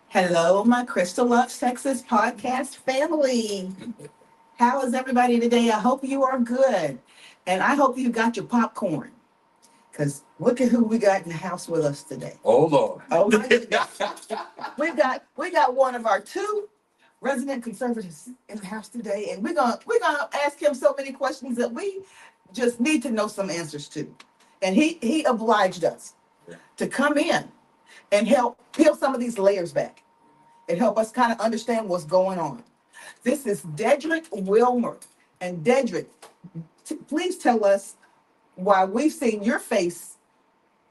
Hello, my Crystal Loves Texas podcast family. How is everybody today? I hope you are good. And I hope you got your popcorn. Because look at who we got in the house with us today. Oh Lord. Oh my goodness. we got one of our two resident conservatives in the house today, and we're gonna ask him so many questions that we just need to know some answers to. And he obliged us to come in and help peel some of these layers back and help us kind of understand what's going on. This is Dedrick Wilmer. And Dedrick, please tell us why we've seen your face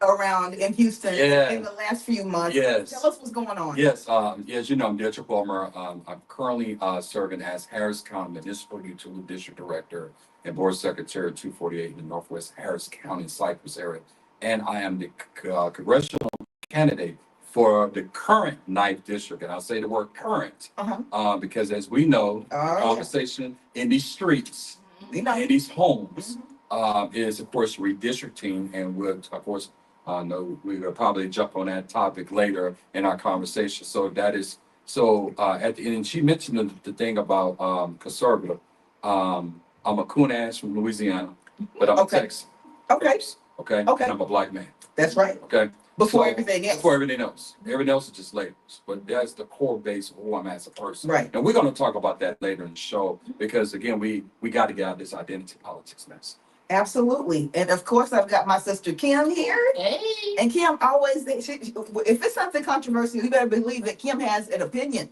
around in Houston in the last few months. Yes. Tell us what's going on. Yes. As you know, I'm Dedrick Wilmer. I'm currently serving as Harris County Municipal Utility District Director and Board Secretary 248 in the Northwest Harris County, Cypress area. And I am the congressional candidate for the current 9th district. And I'll say the word current because as we know, conversation in these streets, in these homes, is of course redistricting, and we'll of course know we will probably jump on that topic later in our conversation. So that is at the end, and she mentioned the thing about conservative. I'm a coon ass from Louisiana, but I'm a Texan. Okay. Okay. And I'm a black man. That's right. Okay. Before everything else. Before everything else. Everything else is just labels. But that's the core base of who I'm as a person. Right. And we're going to talk about that later in the show because, again, we got to get out of this identity politics mess. Absolutely. And of course, I've got my sister Kim here. Hey. And Kim always, if it's something controversial, you better believe that Kim has an opinion.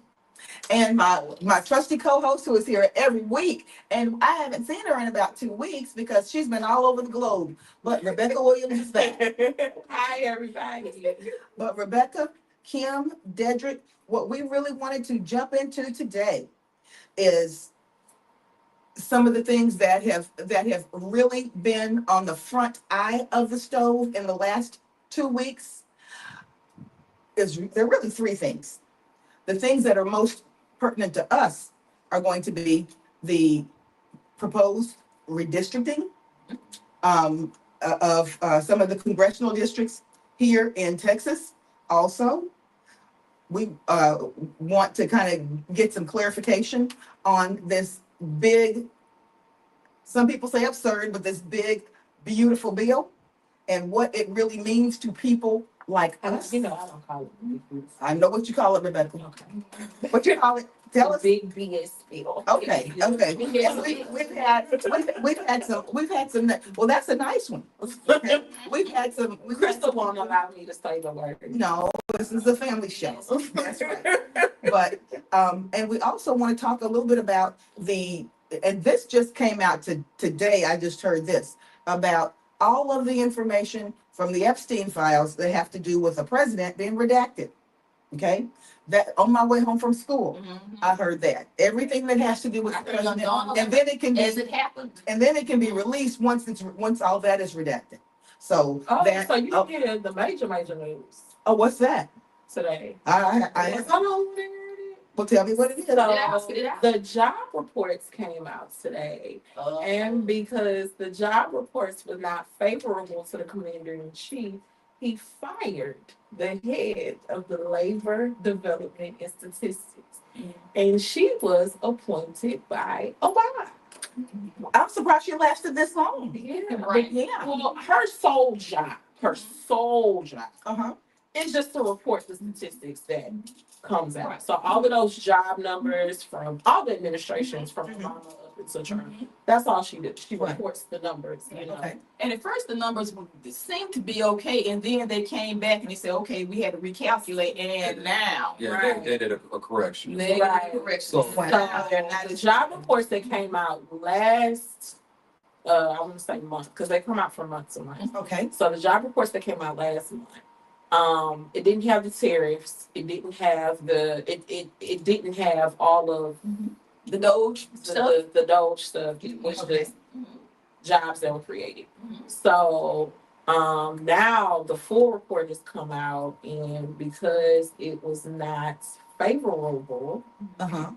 And my trusty co-host who is here every week, and I haven't seen her in about 2 weeks because she's been all over the globe. But Rebecca Williams is back. Hi, everybody. But Rebecca, Kim, Dedrick, what we really wanted to jump into today is some of the things that have really been on the front eye of the stove in the last 2 weeks. There are really three things. The things that are most pertinent to us are going to be the proposed redistricting of some of the congressional districts here in Texas. Also, we want to kind of get some clarification on this big, some people say absurd, but this big, beautiful bill and what it really means to people like us. You know, I don't call it. I know what you call it, Rebecca. Okay. What you call it? Tell us. Big BS bill. Okay. Yes, we've had some. Well, that's a nice one. Okay. We've had some. Crystal won't allow me to say the word. No, this is a family show. That's right. But and we also want to talk a little bit about and this just came out today. I just heard this about all of the information from the Epstein files that have to do with the president being redacted. Okay, that on my way home from school, I heard that everything that has to do with the president, and then it can be, as it happened, and then it can be released once all that is redacted. So so you did the major news. Oh, what's that Today? Well, tell me what it is. So the job reports came out today, and because the job reports were not favorable to the commander-in-chief, he fired the head of the Labor Development and Statistics, and she was appointed by Obama. I'm surprised she lasted this long. Yeah, right. Yeah. Well, her sole job is just to report the statistics that comes out. Right. So all of those job numbers from all the administrations from Obama up until Trump, that's all she did. She reports the numbers. You know? Okay. And at first the numbers seemed to be okay, and then they came back and they said, okay, we had to recalculate, and now they did a correction. they did a correction. So now the job reports that came out last I want to say month, because they come out from month to month. Okay. So the job reports that came out last month, it didn't have the tariffs. It didn't have it didn't have all of The Doge stuff. the Doge stuff. It was just jobs that were created. So now the full report has come out, and because it was not favorable Uh-huh.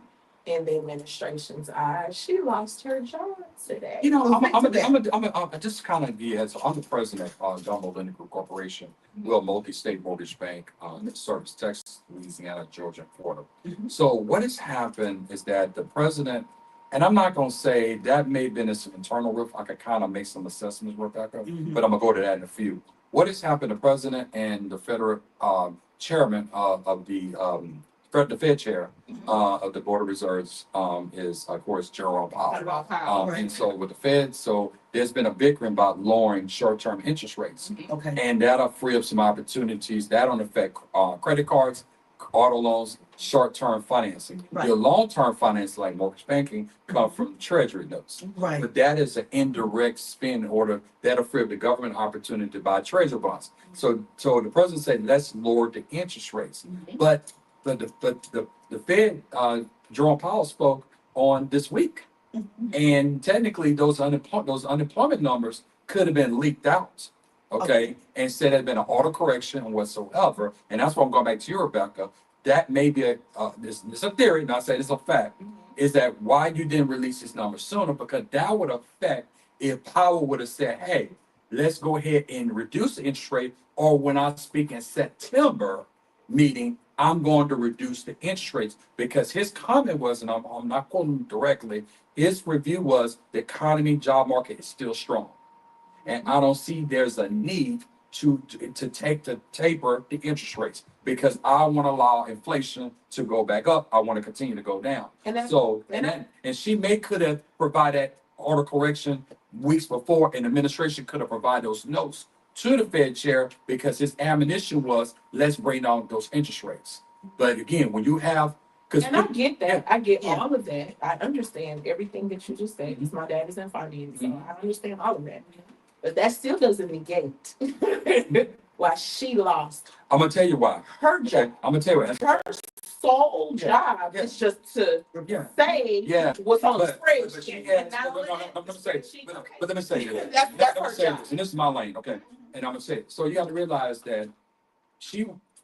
in the administration's eyes, she lost her job today. You know, Well, back to that. I'm just kind of, yeah, so I'm the president of John Moe Lending Group Corporation. We're a multi-state mortgage bank, that serves Texas, Louisiana, Georgia, and Florida. Mhm. So what has happened is that the president, and I'm not gonna say that may have been some internal rift, I could kind of make some assessments, Rebecca, Mhm. but I'm gonna go to that in a few. What has happened, the president and the federal, chairman, of the Fed chair, of the Board of Reserves, is of course Jerome Powell. About how- Right. And so with the Fed, so there's been a bickering about lowering short-term interest rates. Okay. And that'll free up some opportunities. That'll affect credit cards, auto loans, short-term financing. Right. Your long-term finance, like mortgage banking, come from treasury notes. Right. But that is an indirect spin in order that'll free up the government opportunity to buy treasury bonds. So the president said, let's lower the interest rates. But the Fed, Jerome Powell spoke on this week. And technically, those unemployment numbers could have been leaked out, okay? And said it had been an auto correction whatsoever. And that's why I'm going back to you, Rebecca. That may be this a theory, not saying it's a fact, is that why you didn't release this number sooner? Because that would affect if Powell would have said, hey, let's go ahead and reduce the interest rate, or when I speak in September meeting, I'm going to reduce the interest rates, because his comment was, and I'm not quoting him directly, his review was the economy, job market is still strong. And I don't see there's a need to taper the interest rates, because I want to allow inflation to go back up. I want to continue to go down. And that's, So, and and she could have provided auto correction weeks before, and the administration could have provided those notes to the Fed chair, because his ammunition was, let's bring down those interest rates. But again, when you have, because and I get that. I get Yeah. all of that. I understand everything that you just said, because my dad is in finance, so I understand all of that. But that still doesn't negate why she lost I'm gonna tell you why. her Okay, job. I'm gonna tell you what. Her sole Yeah. job Yeah. is just to Yeah. say Yeah. what's on the But she spreadsheet. has, And not only that, I'm gonna say, she- but, okay. but let me say this. That's Let me her say job. this, and this is my lane, okay? And I'm gonna say it. So you have to realize that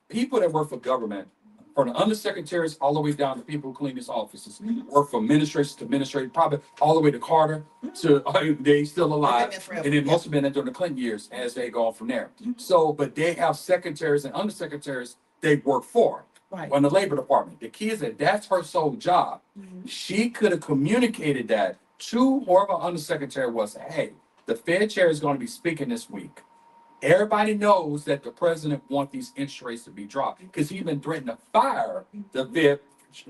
people that work for government, from the undersecretaries all the way down to people who clean these offices, work from administration to administrative, probably all the way to Carter to they still alive. And then most of them during the Clinton years as they go on from there. So, but they have secretaries and undersecretaries they work for. Right. On the Labor Department. The key is that that's her sole job. She could have communicated that to whoever undersecretary was, hey, the Fed chair is going to be speaking this week. Everybody knows that the president wants these interest rates to be dropped, because he's been threatening to fire the Fed,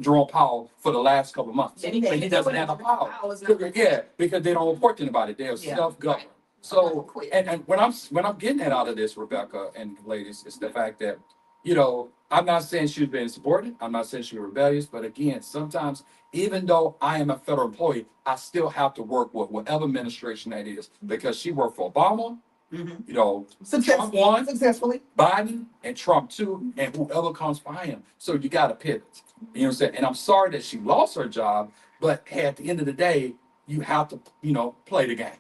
Jerome Powell, for the last couple of months. And he But can't he do doesn't it have the if power. Powell is not- Yeah, because they don't report to anybody. They're Yeah. self-governed. So, and when I'm getting that out of this, Rebecca and ladies, is the fact that, I'm not saying she's been insubordinate. I'm not saying she's rebellious. But again, sometimes, even though I am a federal employee, I still have to work with whatever administration that is, because she worked for Obama, Mhm. Trump one, Successfully. Biden, and Trump two, and whoever comes behind him. So you got to pivot. You know what I'm saying? And I'm sorry that she lost her job, but hey, at the end of the day, you have to, play the game.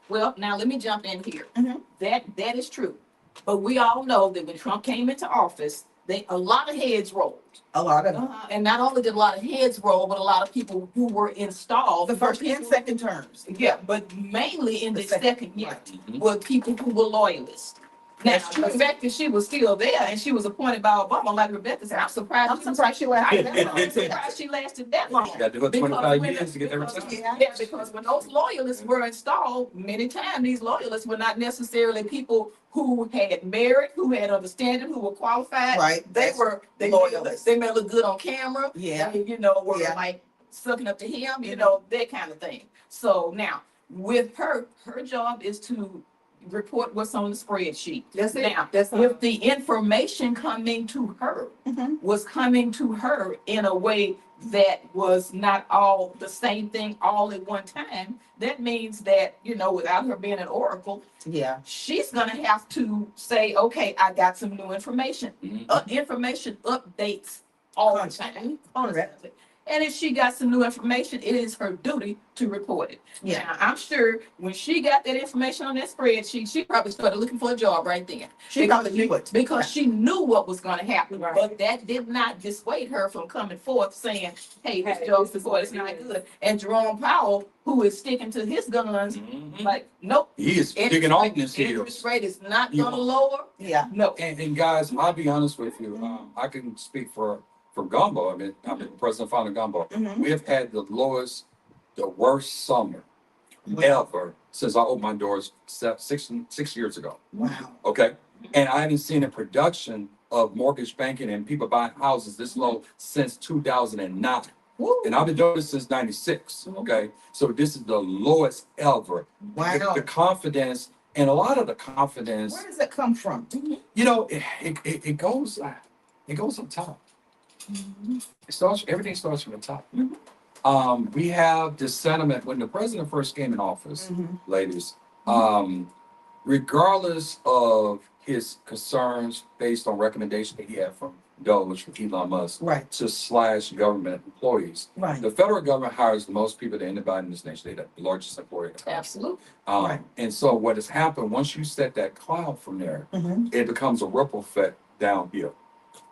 Well, now let me jump in here. Mhm. That is true. But we all know that when Trump came into office, a lot of heads rolled. A lot of And not only did a lot of heads roll, but a lot of people who were installed. the first were and people- second terms. Yeah, but mainly in The the second, second year right. were people who were loyalists. Now, That's true. the fact that she was still there and she was appointed by Obama, like Rebecca said, I'm surprised. she lasted that long. I'm surprised she lasted that long. You got to do it Because 25 when- years to get every because- time. Yeah, because when those loyalists were installed, many times these loyalists were not necessarily people who had merit, who had understanding, who were qualified. Right. They That's were loyalists. They may look good on camera. Yeah. They, were Yeah. like sucking up to him, Mhm. that kind of thing. So now with her job is to report what's on the spreadsheet. That's it. Now, That's all. if the information coming to her Mhm. was coming to her in a way that was not all the same thing all at one time, that means that, without her being an oracle, Yeah. she's gonna have to say, okay, I got some new information. Mhm. Information updates all the time. Correct. And if she got some new information, it is her duty to report it. Yeah. Now, I'm sure when she got that information on that spreadsheet, she probably started looking for a job right then. She probably knew it. Because she knew what was going to happen. Right. But that did not dissuade her from coming forth saying, hey, this Hey, job this is report is what not it is. good. And Jerome Powell, who is sticking to his guns, like, nope. He is interest digging on rate- his Interest heels. rate is not Yeah. gonna lower. Yeah. No. And guys, I'll be honest with you, I can speak for Gumbo. I mean, I've been president founder of Gumbo. Mhm. We have had the worst summer ever since I opened my doors 6 years ago. Wow. Okay. And I haven't seen a production of mortgage banking and people buying houses this low since 2009. Woo. And I've been doing this since 96. Okay. So this is the lowest ever. Wow. The confidence and a lot of the confidence, Where does it come from? you know, it goes on top. Everything starts from the top. We have this sentiment when the president first came in office, Mhm. ladies, regardless of his concerns based on recommendation that he had from Doge, from Elon Musk, Right. to slash government employees. Right. The federal government hires the most people than anybody in this nation. They're the largest employer. in the country. Absolutely. Right. And so what has happened, once you set that cloud from there, Mhm. it becomes a ripple effect downhill.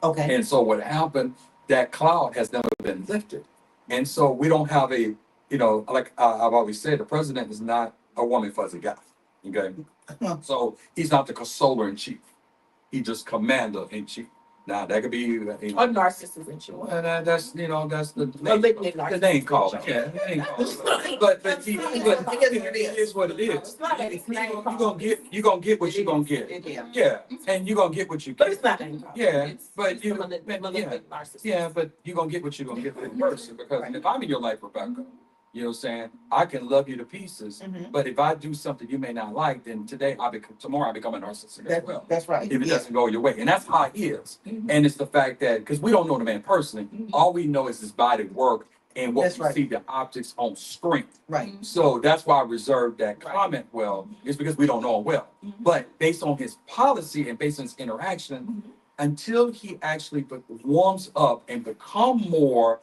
Okay. And so what happened, that cloud has never been lifted. And so we don't have like I've always said, the president is not a warm and fuzzy guy. Okay. Huh. So he's not the consoler in chief. He's just commander in chief. Now that could be, Or narcissist, you want. well, that's the Malignant the name call. Yeah, the name call. But it is what it is. It's not a name You're call. gonna get what you're gonna get. Yeah. Yeah, and you're gonna get what you But get. it's not a name call. Yeah, It's- but it's you- a malignant narcissist. Yeah, but you're gonna get what you're gonna get from the person, because if I'm in your life, Rebecca, you know what I'm saying, I can love you to pieces, Mhm. but if I do something you may not like, then tomorrow I become a narcissist as well. That's right. If it Yeah. doesn't go your way, and that's how it is. Mhm. And it's the fact that, because we don't know the man personally, all we know is his body work and what That's we right. see the optics on screen. Right. So that's why I reserved that comment well, is because we don't know him well. But based on his policy and based on his interaction, until he actually warms up and become more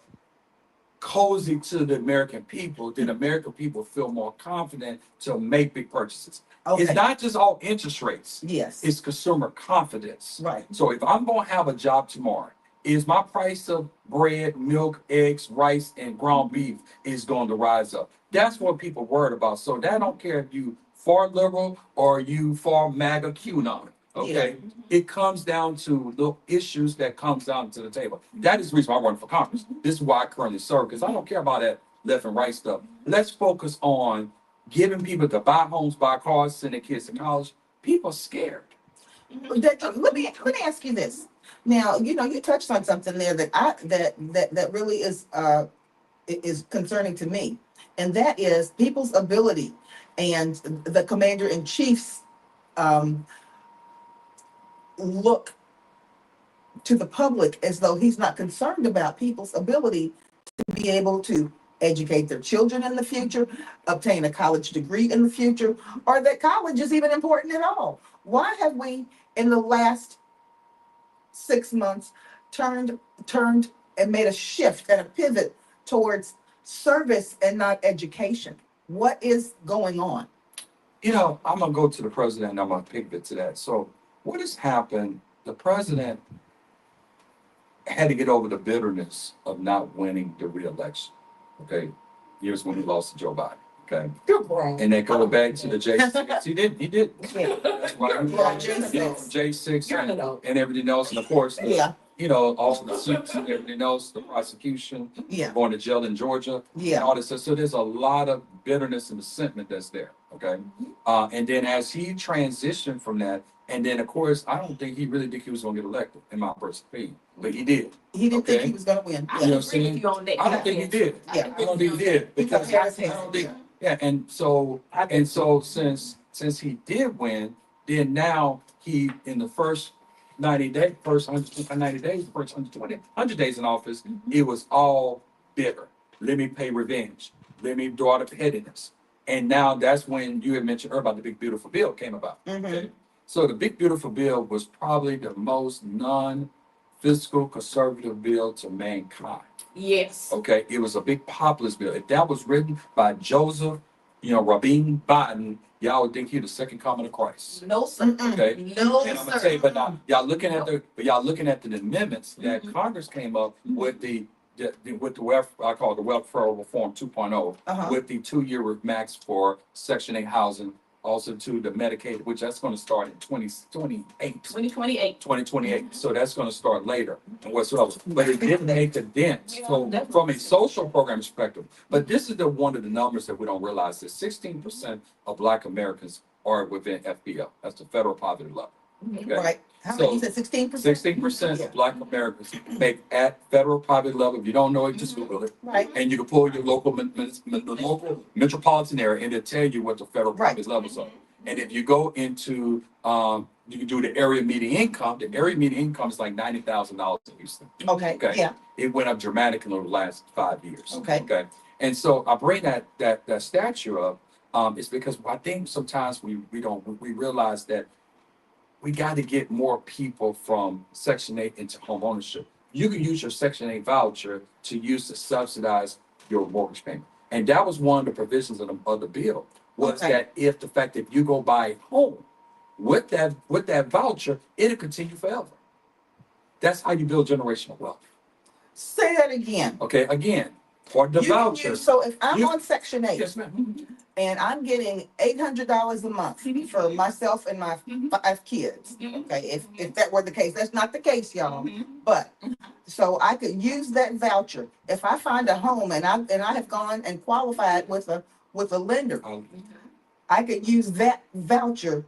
cozy to the American people, then American people feel more confident to make big purchases. It's Okay. not just all interest rates, Yes. it's consumer confidence. Right. So if I'm gonna have a job tomorrow, is my price of bread, milk, eggs, rice, and ground beef is going to rise up? That's what people worried about. So that I don't care if you far liberal or you far MAGA QAnon. Okay, it comes down to the issues that comes down to the table. That is the reason why I run for Congress. This is why I currently serve, because I don't care about that left and right stuff. Let's focus on giving people to buy homes, buy cars, send their kids to college. People are scared. Let me ask you this. Now, you touched on something there that really is concerning to me, and that is people's ability and the commander in chief's look to the public as though he's not concerned about people's ability to be able to educate their children in the future, obtain a college degree in the future, or that college is even important at all. Why have we, in the last 6 months, turned and made a shift and a pivot towards service and not education? What is going on? I'm gonna go to the president and I'm gonna pivot to that. So what has happened? The president had to get over the bitterness of not winning the re-election. Okay, years when he lost to Joe Biden. Okay, You're wrong. and they go back to the J6. He did. Yeah. That's why J6 You're an adult. and everything else, and of course, Yeah, all the suits and everything else, the prosecution, yeah, going to jail in Georgia, and yeah. all this. So there's a lot of bitterness and resentment that's there. Okay, and then as he transitioned from that, and then of course, I don't think he really think he was going to get elected, in my personal opinion, but he did. He didn't think Okay. he was gonna win. I You know Yeah. what I'm agree with saying? you on that. I don't think he did. Yeah. I don't think he did because I don't think. Yeah, and so since he did win, then now he in the first 90 days, first 190 days, the first 100 days in office, it was all bitter. Let me pay revenge. Let me draw out the pettiness. And now that's when you had mentioned earlier about the Big Beautiful Bill came about. Mhm. Okay. So the Big Beautiful Bill was probably the most fiscal conservative bill to mankind. Yes. Okay, it was a big populist bill. If that was written by Joseph, Rabin Biden, y'all would think he the second coming of Christ. No, sir. Mm-mm. Okay, No, and I'm gonna tell you, but now sir. y'all looking at the amendments that Mhm. Congress came up with with the welfare, I call it the welfare reform 2.0, Uh-huh. with the 2-year max for Section 8 housing, also to the Medicaid, which that's going to start in 2028. 2028. 2028. So that's going to start later and whatsoever. But it didn't make a dent. So from a social program perspective, but this is one of the numbers that we don't realize that 16% of Black Americans are within FPL. That's the federal poverty level. Okay. Right. How many? You So said 16%? 16% of Black Americans make at federal poverty level. If you don't know it, just Google it. Right. And you can pull your local, local metropolitan area and it'll tell you what the federal Right. poverty levels are. And if you go into, you can do the area median income. The area median income is like $90,000 in Houston. Okay. Okay. Yeah. It went up dramatically over the last 5 years. Okay. Okay. And so I bring that statue up, is because I think sometimes we realize that we got to get more people from Section 8 into home ownership. You can use your Section 8 voucher to use to subsidize your mortgage payment. And that was one of the provisions of the bill, was Okay. that if you go buy a home with that voucher, it'll continue forever. That's how you build generational wealth. Say that again. Okay, again, part of the You can voucher. use, so if I'm You- on Section 8 Yes, ma'am. and I'm getting $800 a month for myself and my Mhm. 5 kids, Mhm. okay, if that were the case, that's not the case, y'all. Mhm. But, so I could use that voucher. If I find a home and I have gone and qualified with a lender, I could use that voucher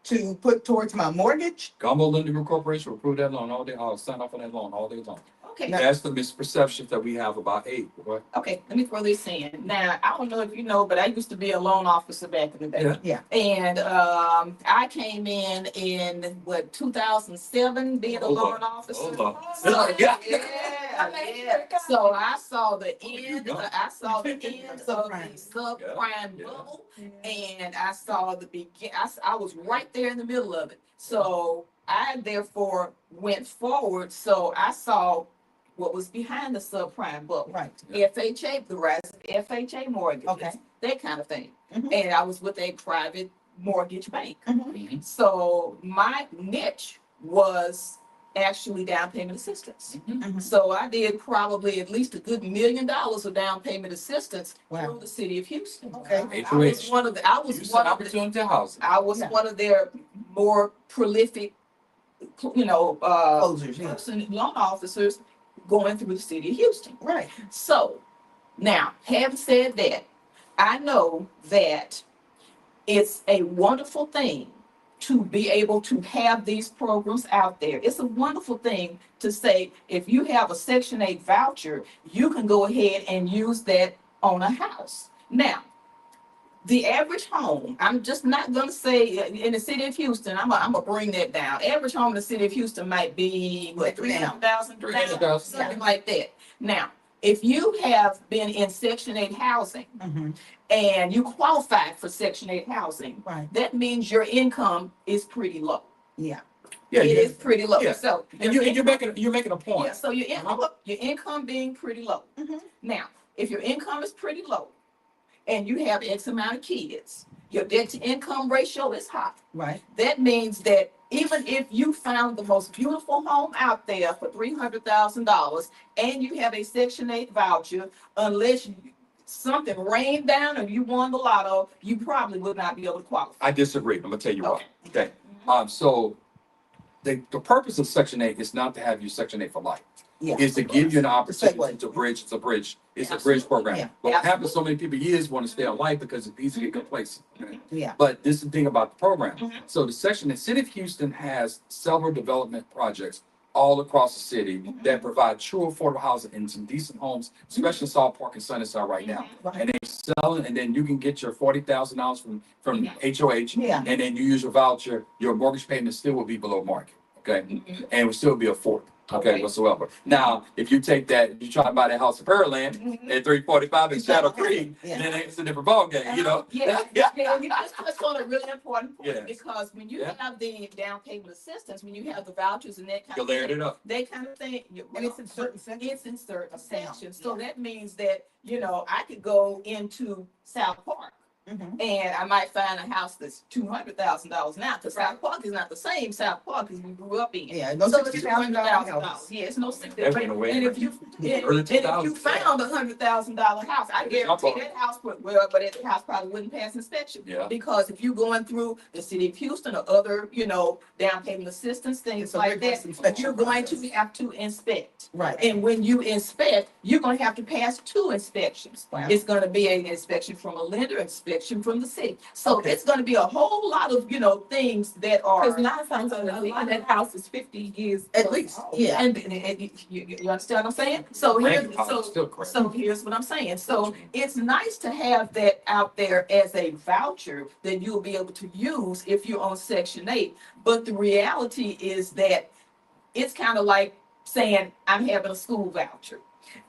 to put towards my mortgage. Gumbo Lending Group Corporation will approve that loan all day. I'll sign off on that loan all day long. Okay. That's the misperceptions that we have about aid. Right? Okay, let me throw this in. Now, I don't know if you know, but I used to be a loan officer back in the day. Yeah. And I came in what, 2007, being a Hold loan on. officer. Hold on. So, Yeah. yeah. So I saw the end of the Subprime. subprime Yeah. bubble, and I saw the begin. I was right there in the middle of it. So I therefore went forward. So I saw what was behind the subprime bubble. Right. FHA, the rise of FHA mortgages, Okay. that kind of thing. Mhm. And I was with a private mortgage bank. Mhm. So my niche was actually down payment assistance. Mhm. So I did probably at least a good $1 million of down payment assistance Wow. through the city of Houston. Okay. I was one of the, I was Houston one of the, Opportunity Housing. I was Yeah. one of their more prolific, Closers, yeah. loan officers going through the city of Houston. Right. So now, having said that, I know that it's a wonderful thing to be able to have these programs out there. It's a wonderful thing to say, if you have a Section 8 voucher, you can go ahead and use that on a house. Now, the average home, I'm just not gonna say in the city of Houston, I'm gonna bring that down. Average home in the city of Houston might be what, 300,000, 300,000. something like that. Now, if you have been in Section 8 housing Mhm. and you qualify for Section 8 housing, Right. that means your income is pretty low. Yeah. Yeah, It yeah. is pretty low. Yeah. So And you're making a point. yeah, so your income being pretty low. Mhm. Now, if your income is pretty low and you have X amount of kids, your debt to income ratio is high. Right. That means that even if you found the most beautiful home out there for $300,000 and you have a Section 8 voucher, unless something rained down or you won the lotto, you probably would not be able to qualify. I disagree. I'm gonna tell you why. Okay. Okay. So the purpose of Section 8 is not to have you Section 8 for life. Yeah. Is to give you an opportunity segue. to bridge. It's a bridge. It's a Absolutely. bridge program. Yeah. But what happens, so many people years want to stay on life because it's easy to get complacent. Okay? Yeah. But this is the thing about the program. Mhm. So the city of Houston has several development projects all across the city that provide true affordable housing in some decent homes, especially in South Park and Sunnyside right now. Right. And they selling, and then you can get your $40,000 from HOH, Yeah. and then you use your voucher, your mortgage payment still will be below market. Okay, Mhm. and it will still be affordable. Okay, whatsoever. Now, if you take that, you try to buy that house in Pearland Mhm. at 345 in Shadow Creek, Yeah. then it's a different ballgame, you know? Yeah, yeah, you touched on a really important point, Yes. because when you Yeah. have the down payment assistance, when you have the vouchers and that kind You of layered thing, it up. they kind of thing. And it's in certain sections. It's in certain Of town, sections, so yeah. that means that, I could go into South Park Mhm. and I might find a house that's $200,000 now, because South Park is not the same South Park as we grew up in. Yeah, no So it's $60,000 $200,000. house. Yeah, it's no six. That went away. And if you Early and if you 2000s. found $100,000 house, I guarantee that house would but that house probably wouldn't pass inspection. Yeah. Because if you're going through the city of Houston or other, down payment assistance, things It's a like rigorous that, inspection you're going to process. have to inspect. Right. And when you inspect, you're gonna have to pass two inspections. Wow. It's gonna be an inspection from a lender, inspection from the city. So Okay. it's gonna be a whole lot of, things that are. Because 9 times out of 10, that house is 50 years. At least, yeah. And you understand what I'm saying? So Brand here's, new house, still correct. so here's what I'm saying. So it's nice to have that out there as a voucher that you'll be able to use if you're on Section 8. But the reality is that it's kind of like saying, I'm having a school voucher.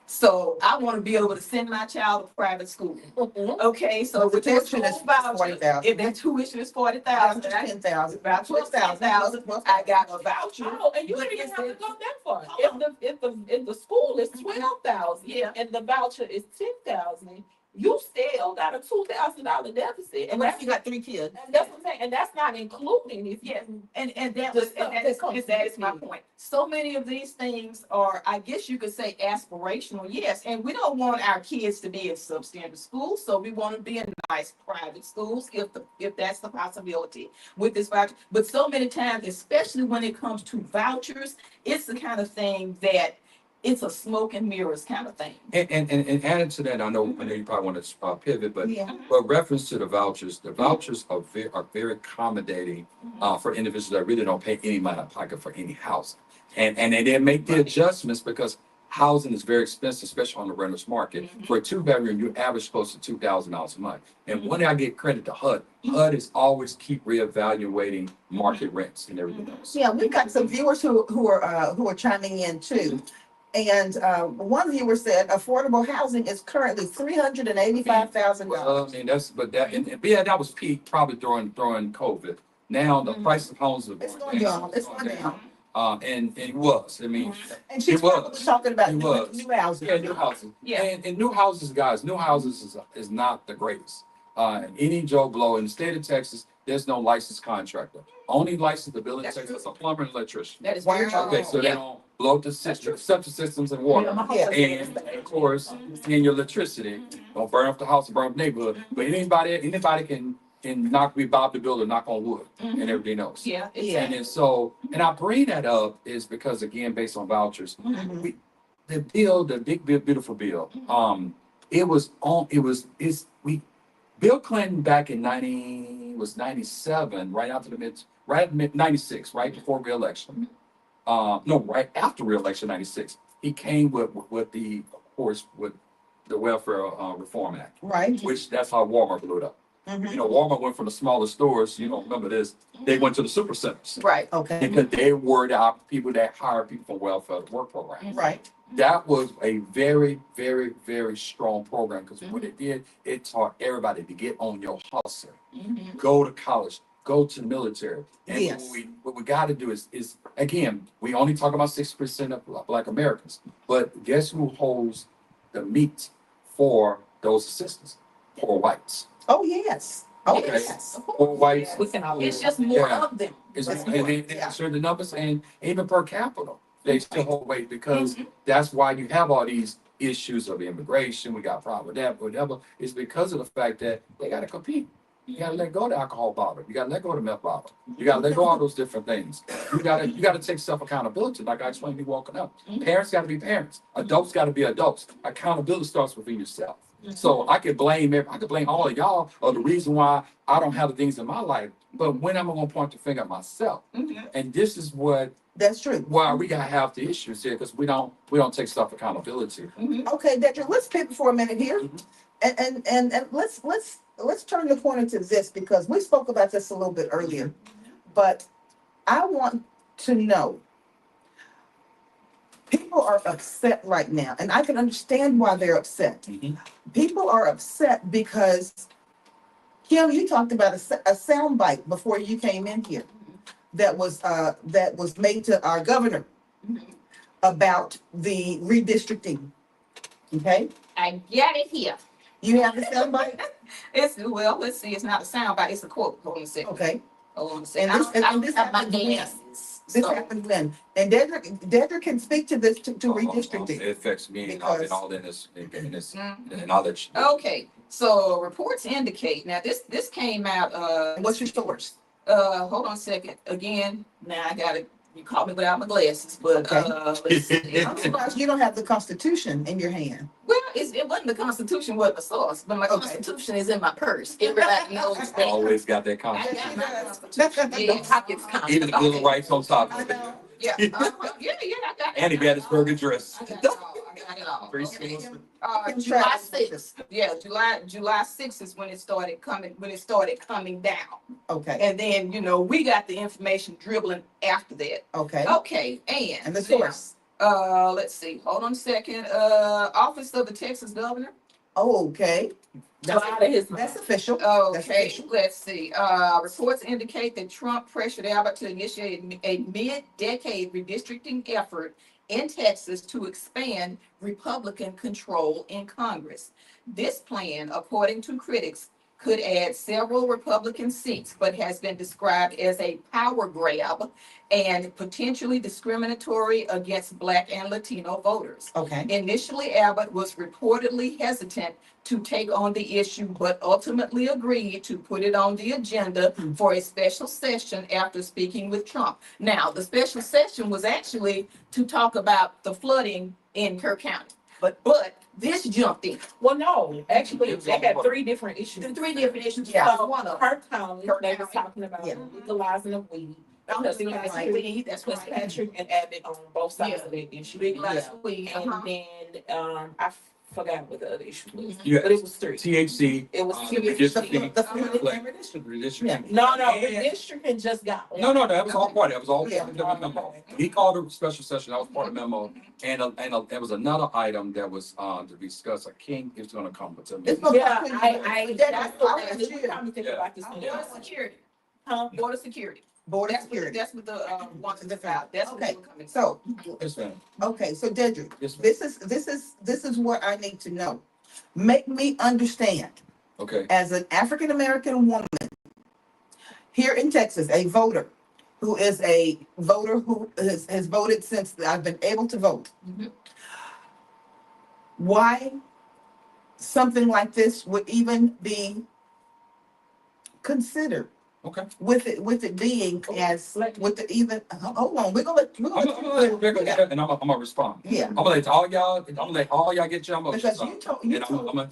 So I want to be able to send my child to private school. Mhm. Okay, so The with that tuition school is voucher, 40,000. if that tuition is 40,000, Voucher's 10,000. voucher is 10,000, I got a voucher. Oh, and you But don't even is have to it- go that far. Hold If the school is 12,000, Yeah. and the voucher is 10,000, you still got a $2,000 deficit, And what if you got 3 kids? and that's what I'm saying, and that's not including if Yeah. And that The was, stuff and that comes that is with my it. point. So many of these things are, I guess you could say, aspirational, yes, and we don't want our kids to be in substandard schools, so we want to be in nice private schools if that's the possibility with this voucher. But so many times, especially when it comes to vouchers, it's the kind of thing that it's a smoke and mirrors kind of thing. And added to that, I know you probably want to pivot, but Yeah. reference to the vouchers are very accommodating for individuals that really don't pay any money out of pocket for any house. And they didn't make the adjustments because housing is very expensive, especially on the renters market. For a 2-bedroom, you average close to $2,000 a month. And when I get credit to HUD, HUD is always keep reevaluating market rents and everything else. Yeah, we've got some viewers who are chiming in too. And one viewer said affordable housing is currently $385,000. Well, I mean, that was peak probably during COVID. Now the price of homes are It's going going down. down. It's going down. And it was. I mean, And she's It was. probably talking about It new was. houses. yeah, new houses. Yeah. And new houses, guys, new houses is not the greatest. Any Joe Blow in the state of Texas, there's no licensed contractor. Only licensed to build in That's Texas is true. a plumber and electrician. That is very Wow. true. Okay, so they Yeah. don't blow up the system, septic systems and water. Yeah. And of course, and your electricity, don't burn up the house and burn up the neighborhood. But anybody can be Bob the Builder, knock on wood and everything else. Yeah, Yeah. exactly. And I bring that up is because again, based on vouchers, Mhm. the bill, the big beautiful bill, Bill Clinton back in 97, right after mid 96, right before re-election. No, right after re-election 96, he came with the, of course, with the Welfare Reform Act, Right. which that's how Walmart blew it up. Mhm. Walmart went from the smaller stores, you don't remember this, they went to the super centers. Right. Okay. Because they were the people that hired people from welfare to work program. Right. That was a very, very, very strong program because what it did, it taught everybody to get on your hustle, Mhm. go to college, go to the military. And Yes. what we got to do is again, we only talk about 6% of Black Americans, but guess who holds the meat for those assistants? Poor whites. Oh, yes. Oh, Okay. yes. Poor whites. We can all. It's just more Yeah. of them. It's, That's and more, they yeah. share the numbers and even per capita, they still hold weight because that's why you have all these issues of immigration. We got problem with that, whatever. It's because of the fact that they got to compete. You got to let go of the alcohol bottle. You got to let go of the milk bottle. You got to let go of all those different things. You got to take self accountability. Like I explained to you walking up. Parents got to be parents. Adults got to be adults. Accountability starts within yourself. So I could blame all of y'all or the reason why I don't have the things in my life. But when am I gonna point the finger at myself? Mhm. And this is That's true. why we gotta have the issues here because we don't take self accountability. Okay, Dedra, let's pivot for a minute here. Mhm. And let's turn the corner to this because we spoke about this a little bit earlier. But I want to know, people are upset right now, and I can understand why they're upset. Mhm. People are upset because, Kim, you talked about a sound bite before you came in here that was made to our governor Mhm. about the redistricting. Okay, I got it here. you have the sound bite. Well, let's see, it's not a soundbite, it's a quote. Hold on a second. Okay, Hold on a second. And this- I don't this have my happened when? glasses. this so- happened when, and Dedrick can speak to this to redistricting. It affects me and Because- all in this, Mhm. and knowledge. Okay, so reports indicate, now this came out, And what's your source? hold on a second, again, now I gotta, you caught me without my glasses, but, Okay. let's see. I'm surprised you don't have the Constitution in your hand. Well, it wasn't the Constitution, wasn't the source, but my Okay. Constitution is in my purse. Everybody knows that. Always got that I concept. got my Constitution. Yeah, pockets count. Even the little rights on top I of it. know. Yeah, yeah, I got. And he got his burger dress. I got it all. I got it all. Pretty Okay. smooth. July 6th. Yeah, July 6th is when it started coming down. Okay, And then, we got the information dribbling after that. okay. Okay, And the source? Let's see, hold on a second. Office of the Texas Governor. Oh, okay. That's, Out of his that's official. That's Okay, official. let's see. Reports indicate that Trump pressured Abbott to initiate a mid-decade redistricting effort in Texas to expand Republican control in Congress. This plan, according to critics, could add several Republican seats, but has been described as a power grab and potentially discriminatory against Black and Latino voters. Okay, Initially, Abbott was reportedly hesitant to take on the issue, but ultimately agreed to put it on the agenda for a special session after speaking with Trump. Now, the special session was actually to talk about the flooding in Kirk County, but this jumped in. Well, no, actually, they had three different issues. The three different issues. Yeah. So one of them. Kirk County, they were talking about Yeah. legalizing of weed. Because Legalizing weed, that's because right. Patrick and Abbott on both sides of that issue. Legalizing weed, And uh-huh. then, I forgot what the other issue was, Yeah. but it was three. THC. It was Redistricting. the Redistricting. No, Yeah. redistricting just got. No, that was all part, that was all Yeah. part of the memo. He called a special session, that was part of the memo, and there was another item that was, to discuss, a king is gonna come with them. It's gonna- Yeah, Dedrick, that's the I'll way, ask we you. probably think Yeah. about this. Border security, Huh? border security. Board of That's what, Security. that's what the, wants to about. That's what Okay, we're coming. so, Yes, ma'am. okay, so Dedrick, Yes, ma'am. this is what I need to know. Make me understand, Okay, as an African American woman here in Texas, a voter who has voted since I've been able to vote. Mhm. Why something like this would even be considered okay. with it being as, with the even, hold on, we're I'm gonna let, and I'm gonna respond. Yeah. I'm gonna let all y'all get your emotions Because out. you told, And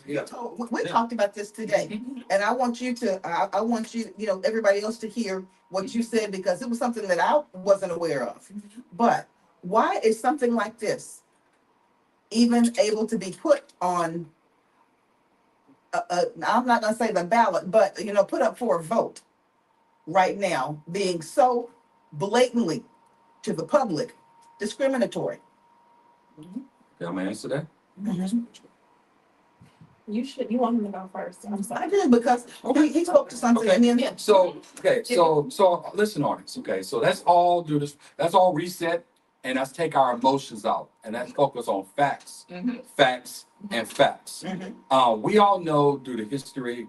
yeah. we talked about this today, Mhm. and I want you to, I want you, everybody else to hear what you said, because it was something that I wasn't aware of. But why is something like this even able to be put on, I'm not gonna say the ballot, but, put up for a vote right now, being so blatantly to the public discriminatory? Yeah, I'm gonna answer that. You want him to go first, I'm I sorry. did, because he spoke to something, and then. Yeah. So listen on this, okay, so let's all do this, let's all reset, and let's take our emotions out, and let's focus on facts, Mhm. facts, and facts. Mhm. We all know through the history,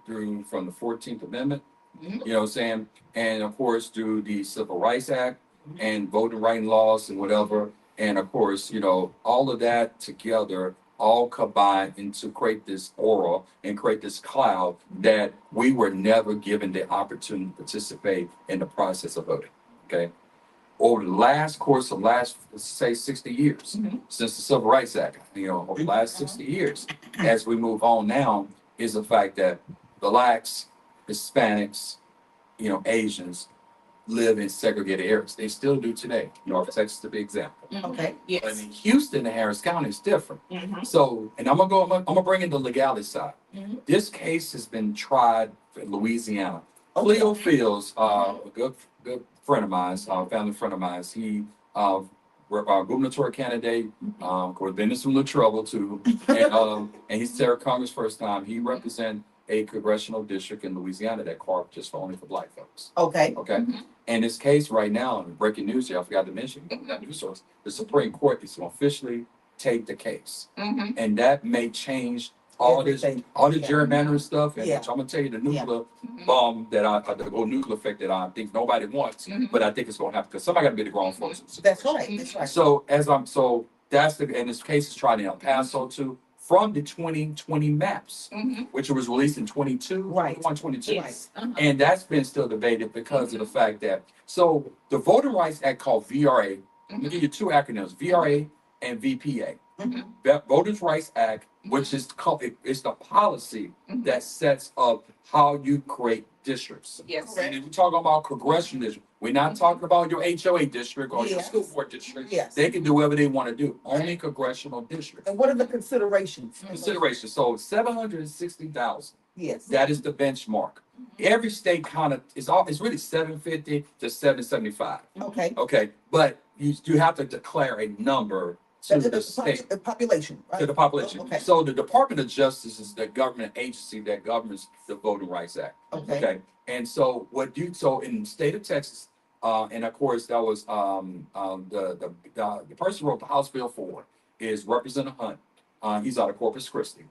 from the 14th Amendment, Mhm. you know what I'm saying? And of course, through the Civil Rights Act and voting rights laws and whatever. And of course, all of that together all combine into create this aura and create this cloud that we were never given the opportunity to participate in the process of voting. Okay. Over the last, let's say 60 years, Mhm. since the Civil Rights Act, over the last 60 years, as we move on now, is the fact that Blacks, Hispanics, Asians live in segregated areas. They still do today. North Texas to be example. Okay. But Yes. in Houston and Harris County is different. Mhm. So, and I'm gonna bring in the legality side. Mhm. This case has been tried in Louisiana. Okay. Cleo Fields, a good friend of mine, family friend of mine, he our gubernatorial candidate, of course, been in some little trouble too. And he's Sarah Congress first time. He represents a congressional district in Louisiana that carved just only for black folks. Okay, Okay. And this case right now, breaking news here, I forgot to mention that news source, the Supreme Court is going to officially take the case. And that may change all the Everything. gerrymandering stuff. And Yeah. so I'm gonna tell you the nuclear bomb that the whole nuclear effect that I think nobody wants, but I think it's gonna happen because somebody got to be the grown folks. in the that's situation. right, that's right. So that's and this case is tried in El Paso too, from the 2020 maps, which was released in 22, Right. 21, 22. Yes. And that's been still debated because of the fact that, so the Voting Rights Act called VRA, let me give you two acronyms, VRA and VPA. That Voters' Rights Act, which is called, it's the policy that sets up how you create districts. Yes. And if we're talking about congressional district, we're not talking about your HOA district or your Yes. school board district. Yes. They can do whatever they want to do, only congressional districts. And what are the considerations? Consideration, so 760,000. Yes. That is the benchmark. Every state kind of it's really 750 to 775. Okay. Okay, but you have to declare a number to the state, The population, right? to the population. Okay, So the Department of Justice is the government agency that governs the Voting Rights Act. okay, Okay, and so so in the state of Texas, and of course that was the person who wrote the House Bill 4 is Representative Hunt. He's out of Corpus Christi.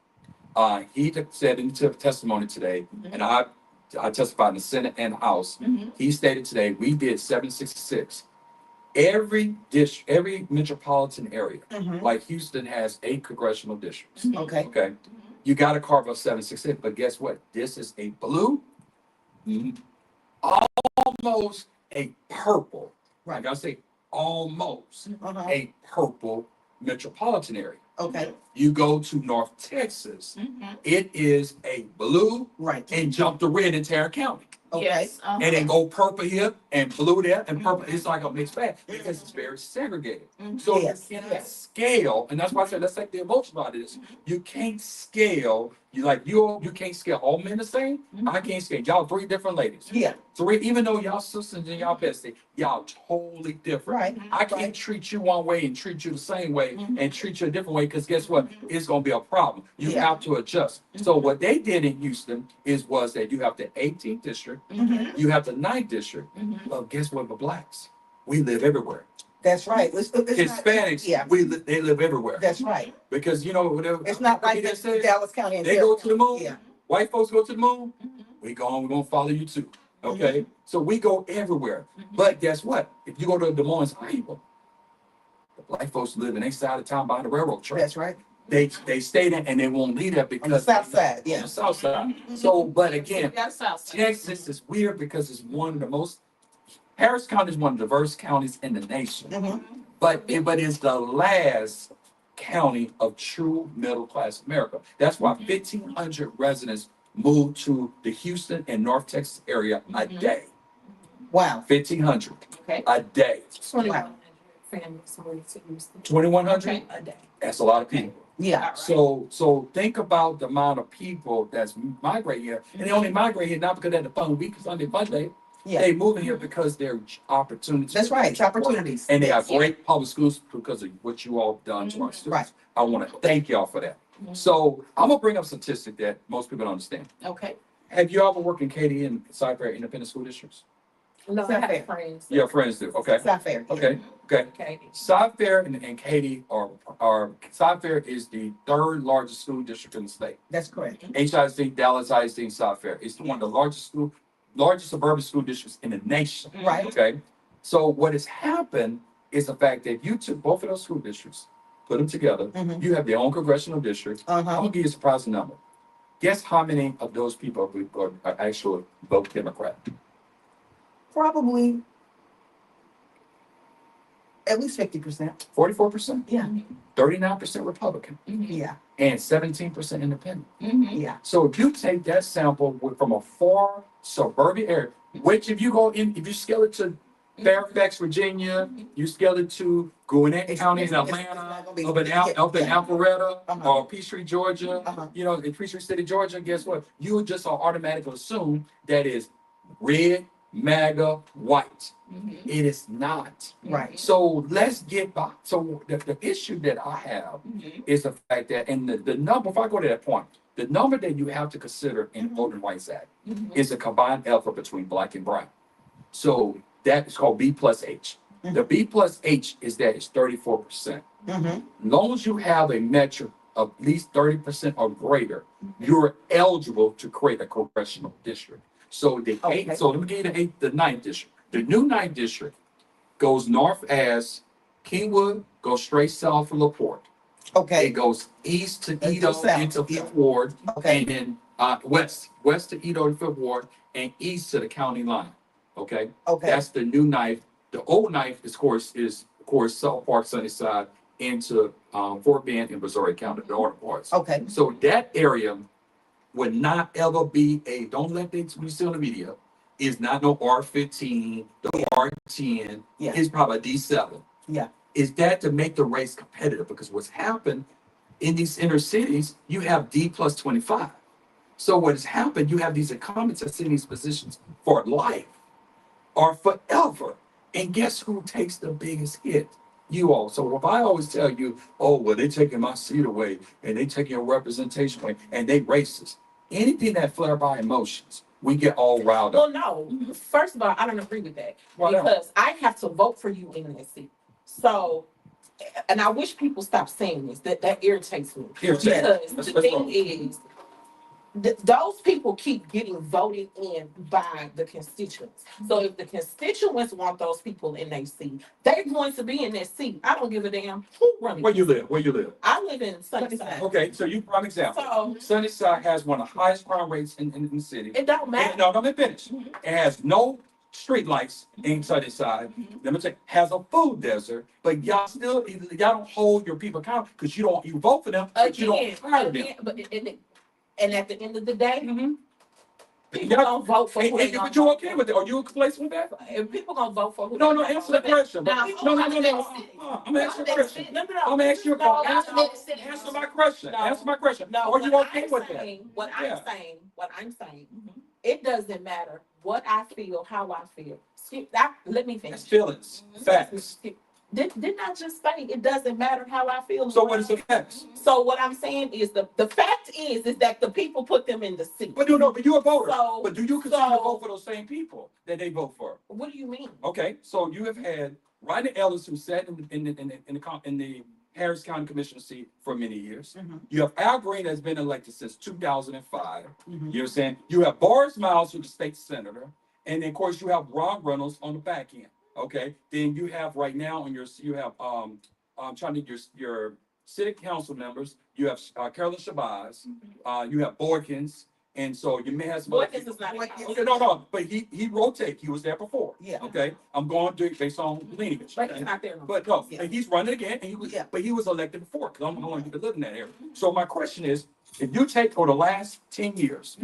He said in testimony today, and I testified in the Senate and House. He stated today we did 766. Every metropolitan area, mhm, like Houston, has 8 congressional districts. okay, Okay, you got to carve up 766, but guess what? This is a blue, almost a purple. Right. Like I say, almost uh-huh, a purple metropolitan area. okay, You go to North Texas, it is a blue right, and jump to red in Tarrant County. okay, Yes. And then go purple here and blue there and purple. It's like a mixed bag because it's very segregated. So Yes, you cannot yes. scale, and that's why I said let's take the emotion out of this. You can't scale. You can't scale all men the same. I can't scale. Y'all 3 different ladies. yeah, 3, even though y'all sisters and y'all bestie, y'all totally different. right, I can't right. treat you one way and treat you the same way and treat you a different way because guess what? It's gonna be a problem. You Yeah. have to adjust. So what they did in Houston was that you have the 18th district, Mhm. you have the 9th district. Well, guess what? The blacks, we live everywhere. That's right. It's not- Hispanics, Yeah, they live everywhere that's right. because whatever. It's not like he that just said, Dallas County. and they go Tarrant to the County. moon. Yeah, White folks go to the moon. We're gonna follow you too. Okay, so we go everywhere. But guess what? If you go to Des Moines, Iowa, the black folks live in their side of town by the railroad track. that's right. They stay there and they won't leave there On the because south side, on yeah. the south side. So, but again, That's South Side. Texas is weird because it's one of the most. Harris County is one of the diverse counties in the nation, Mhm. but it's the last county of true middle class America. That's why 1,500 residents move to the Houston and North Texas area a day. Wow, 1,500 Okay. a day. 2,100 families moved to Houston 2,100. Okay. a day. That's a lot of people. yeah, So think about the amount of people that's migrating here, and they only migrate here not because they're the fun week, Sunday fun day. yeah, They moving here because they're opportunities. that's right, it's opportunities. And they Yes. have great public schools because of what you all have done to our students. Right. I want to thank y'all for that. So I'm gonna bring up a statistic that most people don't understand. Okay. Have you ever worked in Katy and Cyfair Independent School Districts? No, I South have Fair. friends. Yeah, friends do. Okay. It's not fair. yeah. Okay. Katie. Cyfair and Katy are Cyfair is the 3rd largest school district in the state. That's correct. HISD, Dallas ISD, and Cyfair. It's one of the largest suburban school districts in the nation. Right. Okay. So what has happened is the fact that you took both of those school districts, put them together. Mhm. You have their own congressional district. I'm Uh-huh. gonna give you a surprising number. Guess how many of those people are actually vote Democrat? Probably at least 50%. 44%, Yeah, 39% Republican, yeah, and 17% Independent. yeah. So if you take that sample from a far suburban area, which if you scale it to Fairfax, Virginia, you scale it to Gwinnett County in Atlanta, not gonna be- up in yeah. Alpharetta, Uh-huh. or Peachtree, Georgia, Uh-huh. in Peachtree City, Georgia, guess what? You would just automatically assume that is red MAGA, white. Mhm. It is not. Right. So let's get back. So the issue that I have Mhm. is the fact that, and the number, if I go to that point, the number that you have to consider in Mhm. Voting Rights Act Mhm. is a combined effort between black and brown. So that is called B plus H. The B plus H is that it's 34%. Mm-hmm. As long as you have a metric of at least 30% or greater, you're eligible to create a congressional district. So the Okay. eighth, so let me give you the ninth district. The new ninth district goes north as Kingwood, goes straight south for LaPorte. It Okay. goes east to Let's Edo go south. into Yeah. Fifth Ward, Okay. and then west to Edo and Fifth Ward, and east to the county line. Okay, Okay. that's the new knife. The old knife, is of course South Park, Sunnyside into Fort Bend in Missouri County, the northern parts. Okay. So that area would not ever be a. Don't let things we see on the media. Is not no R15, the R10. Yeah. It's probably a D7. Yeah. Is that to make the race competitive? Because what's happened in these inner cities, you have D plus 25. So what has happened, you have these incumbents that sit in these positions for life or forever. And guess who takes the biggest hit? You all. So if I always tell you, oh, well, they're taking my seat away and they taking your representation away and they racist. Anything that flare by emotions, we get all riled up. Well, no. First of all, I don't agree with that Why not? because I have to vote for you in that seat. So, and I wish people stop saying this. That irritates me. Irritates. Because Let's the thing roll. is, those people keep getting voted in by the constituents. So if the constituents want those people in their seat, they're going to be in that seat. I don't give a damn who runs. Where you live? Where you live? I live in Sunnyside. Okay, so you prime example. So Sunnyside has one of the highest crime rates in the city. it don't matter. And, no, let me finish. It has no street lights in Sunnyside. Let me say, has a food desert, but y'all don't hold your people accountable because you vote for them, but you don't hire them. And at the end of the day, Mhm. people Y'all- don't vote for who they But gonna you vote okay for. with it? Are you complacent with that? If people gonna vote for who No, they no, gonna answer vote the question. Now, No, no, no, no. I'm gonna ask you a question. for. No, I'm gonna ask you a No, question. no, Answer my question. No. Answer my question. No, Are you what okay I'm with that? saying, what Yeah. I'm saying, it doesn't matter what I feel, how I feel. Let me finish. That's feelings, facts. Didn't I just say it doesn't matter how I feel? So what is the facts? So what I'm saying is the fact is that the people put them in the seat. But no, but you're a voter. So- But do you continue to so- vote for those same people that they vote for? What do you mean? Okay, so you have had Rodney Ellis, who sat in the Harris County Commissioner seat for many years. Mhm. You have Al Green that's been elected since 2005. Mhm. You know what I'm saying? You have Boris Miles, who's the state senator, and then of course you have Ron Reynolds on the back end. Okay, then you have right now on you have I'm trying to get your city council members. You have Carolyn Shabazz. You have Boykins. And so you may have some. Boykins is not. Boykins. Okay, no, but he rotate. He was there before. Yeah. Okay, I'm going to based on lineage. But he's not there. No. But no, Yeah. and he's running again, and Yeah. but he was elected before because I'm going to live in that area. So my question is, if you take for the last 10 years,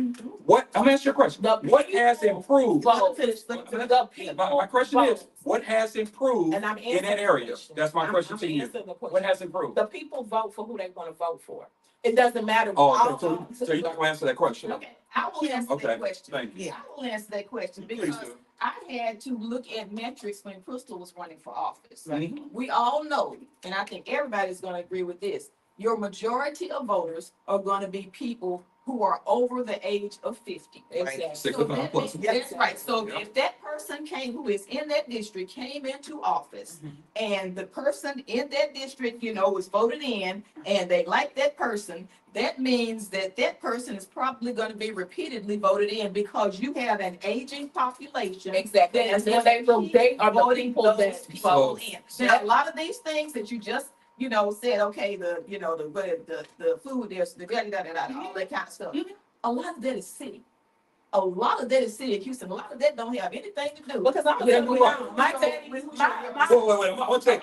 what I'm gonna ask you a question. The What has people improved? vote. The people My question is, vote. what has improved And I'm in that answering area? the question. That's my question I'm to you. answering the question. What has improved? The people vote for who they want to vote for. It doesn't matter. Oh, so you're not gonna answer that question? Okay, I will answer Okay, that question. thank you. Yeah. I will answer that question Please because do. I had to look at metrics when Crystal was running for office. Right. We all know, and I think everybody's gonna agree with this, your majority of voters are gonna be people who are over the age of 50. Exactly. So 65 that plus. means- That's right. So Yeah. if that person who is in that district came into office Mhm. and the person in that district, was voted in and they like that person, that means that that person is probably going to be repeatedly voted in because you have an aging population. Exactly. that And is then going they to will, keep they are the voting people those that people vote. in. Now, a lot of these things that you just, said, okay, the food, there's the all that kind of stuff. A lot of that is city. A lot of that is city of Houston. A lot of that don't have anything to do. Because I'm Yeah, gonna we tell are. you, my daddy, Wait. I'm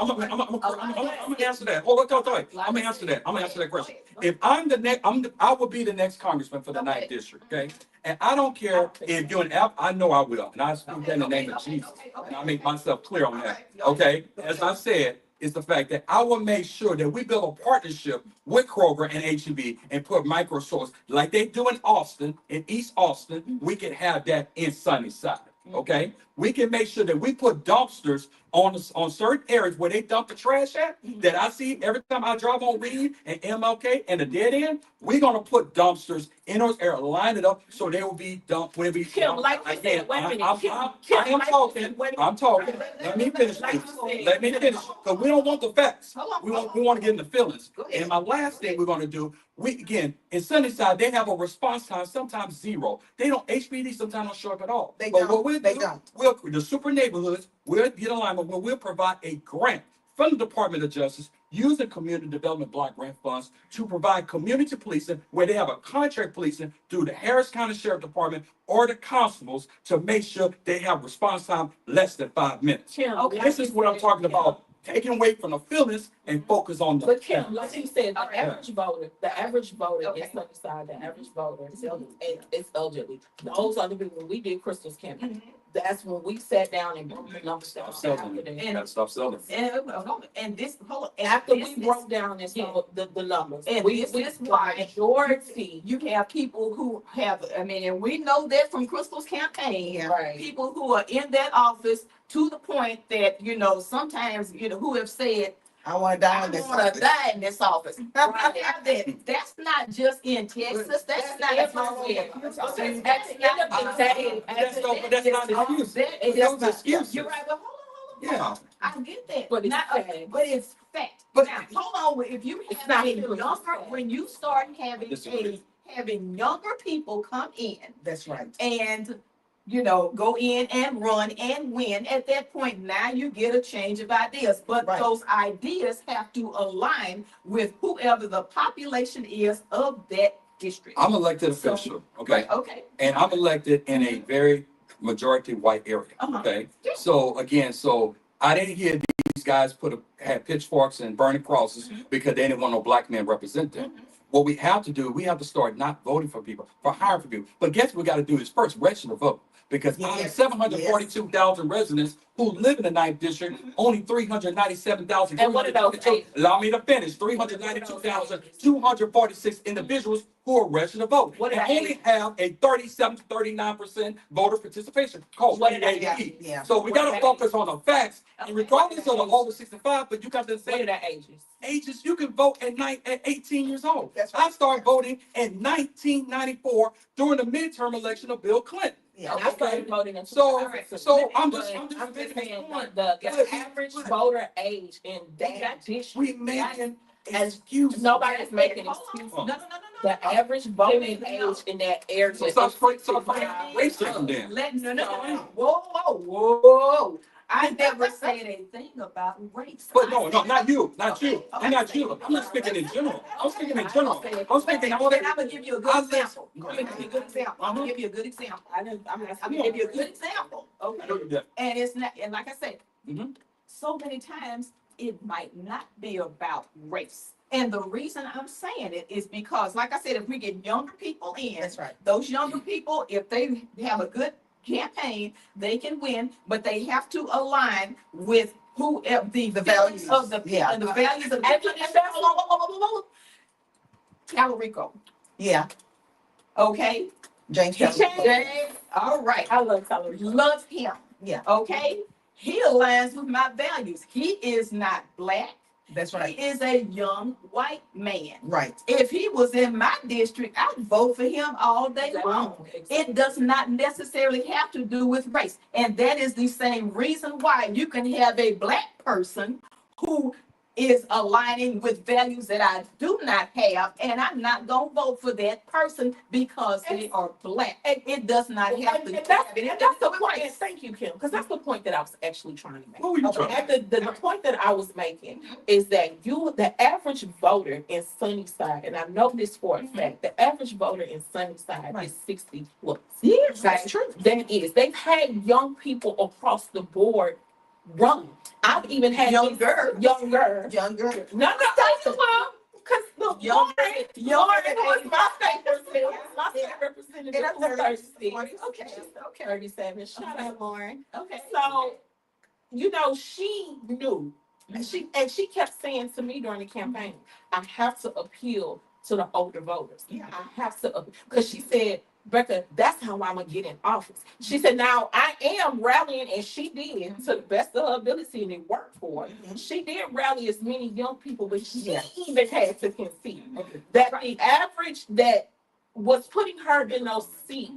gonna answer that. Hold on. I'm gonna answer that. I'm gonna answer that question. If I'm the next, I will be the next congressman for the ninth district. Okay, and I don't care if you're an app. I know I will, and I speak in the name of Jesus, and I make myself clear on that. Okay, as I said, is the fact that I will make sure that we build a partnership with Kroger and HEB and put microsource like they do in Austin, in East Austin. We can have that in Sunnyside. okay? We can make sure that we put dumpsters on certain areas where they dump the trash at, that I see every time I drive on Reed and MLK and the dead end. We're gonna put dumpsters in those areas, line it up so they will be dumped when we. Kim, like you said, wait a minute. I am talking, I'm talking. Let me finish, Like you please. said. Let me finish, because we don't want the facts. Hold on, We hold want, on. we want to get in the feelings. Go ahead. And my last thing we're gonna do, we, again, in Sunnyside, they have a response time, sometimes zero. They don't, HPD sometimes don't show up at all. They But what don't. we'll They do, don't. we'll, the super neighborhoods, we'll get alignment where we'll provide a grant from the Department of Justice using community development block grant funds to provide community policing where they have a contract policing through the Harris County Sheriff Department or the constables to make sure they have response time less than 5 minutes. Kim, Okay. like This you is what I'm said, talking Kim. about, taking away from the feelings and focus on the. But Kim, like you said, All the right. average voter Okay. in Sunnyside, the average voter is elderly. Those are the people, when we did Crystal's campaign, that's when we sat down and broke the numbers down. Stop selling it. And- Gotta stop selling it. And this, hold on. and After this we is- broke down and Yeah. saw the numbers, And we, this we, is the why majority, you have people who have, I mean, and we know that from Crystal's campaign. Yeah. right, People who are in that office to the point that, sometimes, who have said, I want to die I in this. want to office. die in this office. Right. That's not just in Texas, that's not everywhere. everywhere. At the end of the That's day, not an excuse. That It's is those not- excuses. You're right, but hold on. Yeah. I get that. But it's Not- fact. But it's fact. But- Now, hold on, if you It's have not a even younger, fact. when you start having Disagree. having younger people come in That's right. and, go in and run and win, at that point, now you get a change of ideas. But Right. those ideas have to align with whoever the population is of that district. I'm elected official, okay? Okay. And I'm elected in a very majority white area, Uh-huh. okay? Yeah. So again, I didn't hear these guys had pitchforks and burning crosses because they didn't want no black men represent them. What we have to do, we have to start not voting for people, for hiring for people. But guess what we got to do is first register to vote. Because out of Yes. 742,000 residents who live in the 9th district, only 397,000. And what about eight? Allow me to finish. 392,246 individuals who are registered to vote. What And about only have a 37 to 39% voter participation, called What about EAD. Yeah. So we gotta focus on the facts, and regardless of the over 65, but you got to what are say the ages? ages, you can vote at 18 years old. That's right. I started voting in 1994 during the midterm election of Bill Clinton. Yeah. And I started voting in So- 2006. so I'm just But I'm just making saying, this point. the But- average but- voter age in that district, We making As- excuses. nobody's making Hold on. excuses. No. The average voting age in that area. So is stop fighting 65. racism then. No. Whoa. I never said a thing about race. But no, not you. I'm not you. I'm not speaking in general. I'm speaking in general. I'm speaking all And I'm that. gonna give you a I good listen. example. I'm gonna give you a good example. I'm gonna give you a good example. I'm not I'm gonna saying give you a good example. Okay. Yeah. And it's not, and like I said, Mhm. so many times it might not be about race. And the reason I'm saying it is because, like I said, if we get younger people in, That's right. those younger people, if they have a good campaign, they can win, but they have to align with who the values. of the Yeah. and the values of Calorico. Yeah. Okay, James Kelly. James, all right. I love Tyler. Love him. Yeah. Okay, he aligns with my values. He is not black. That's He right. is a young white man. Right. If he was in my district, I'd vote for him all day long. It does not necessarily have to do with race. And that is the same reason why you can have a black person who is aligning with values that I do not have, and I'm not gonna vote for that person because they are black. It does not have to. And that's the point. And thank you, Kim, because that's the point that I was actually trying to make. What were you trying to And the point that I was making is that the average voter in Sunnyside, and I know this for a fact, the average voter in Sunnyside Right. is 60 plus. Yes, That's true. That is. They've had young people across the board run. I've even had Younger. Younger. No, because look, Young- Lauren was my state representative. My state representative And I'm was 36. Okay, okay, 37. Shout out, Lauren. okay. So, she knew. And she kept saying to me during the campaign, I have to appeal to the older voters. Yeah. I have to, because she said, Becca, that's how I'm gonna get in office. She said, now I am rallying, and she did to the best of her ability, and it worked for her. Mhm. She did rally as many young people, but she Yeah. even had to concede that the average that was putting her in those seats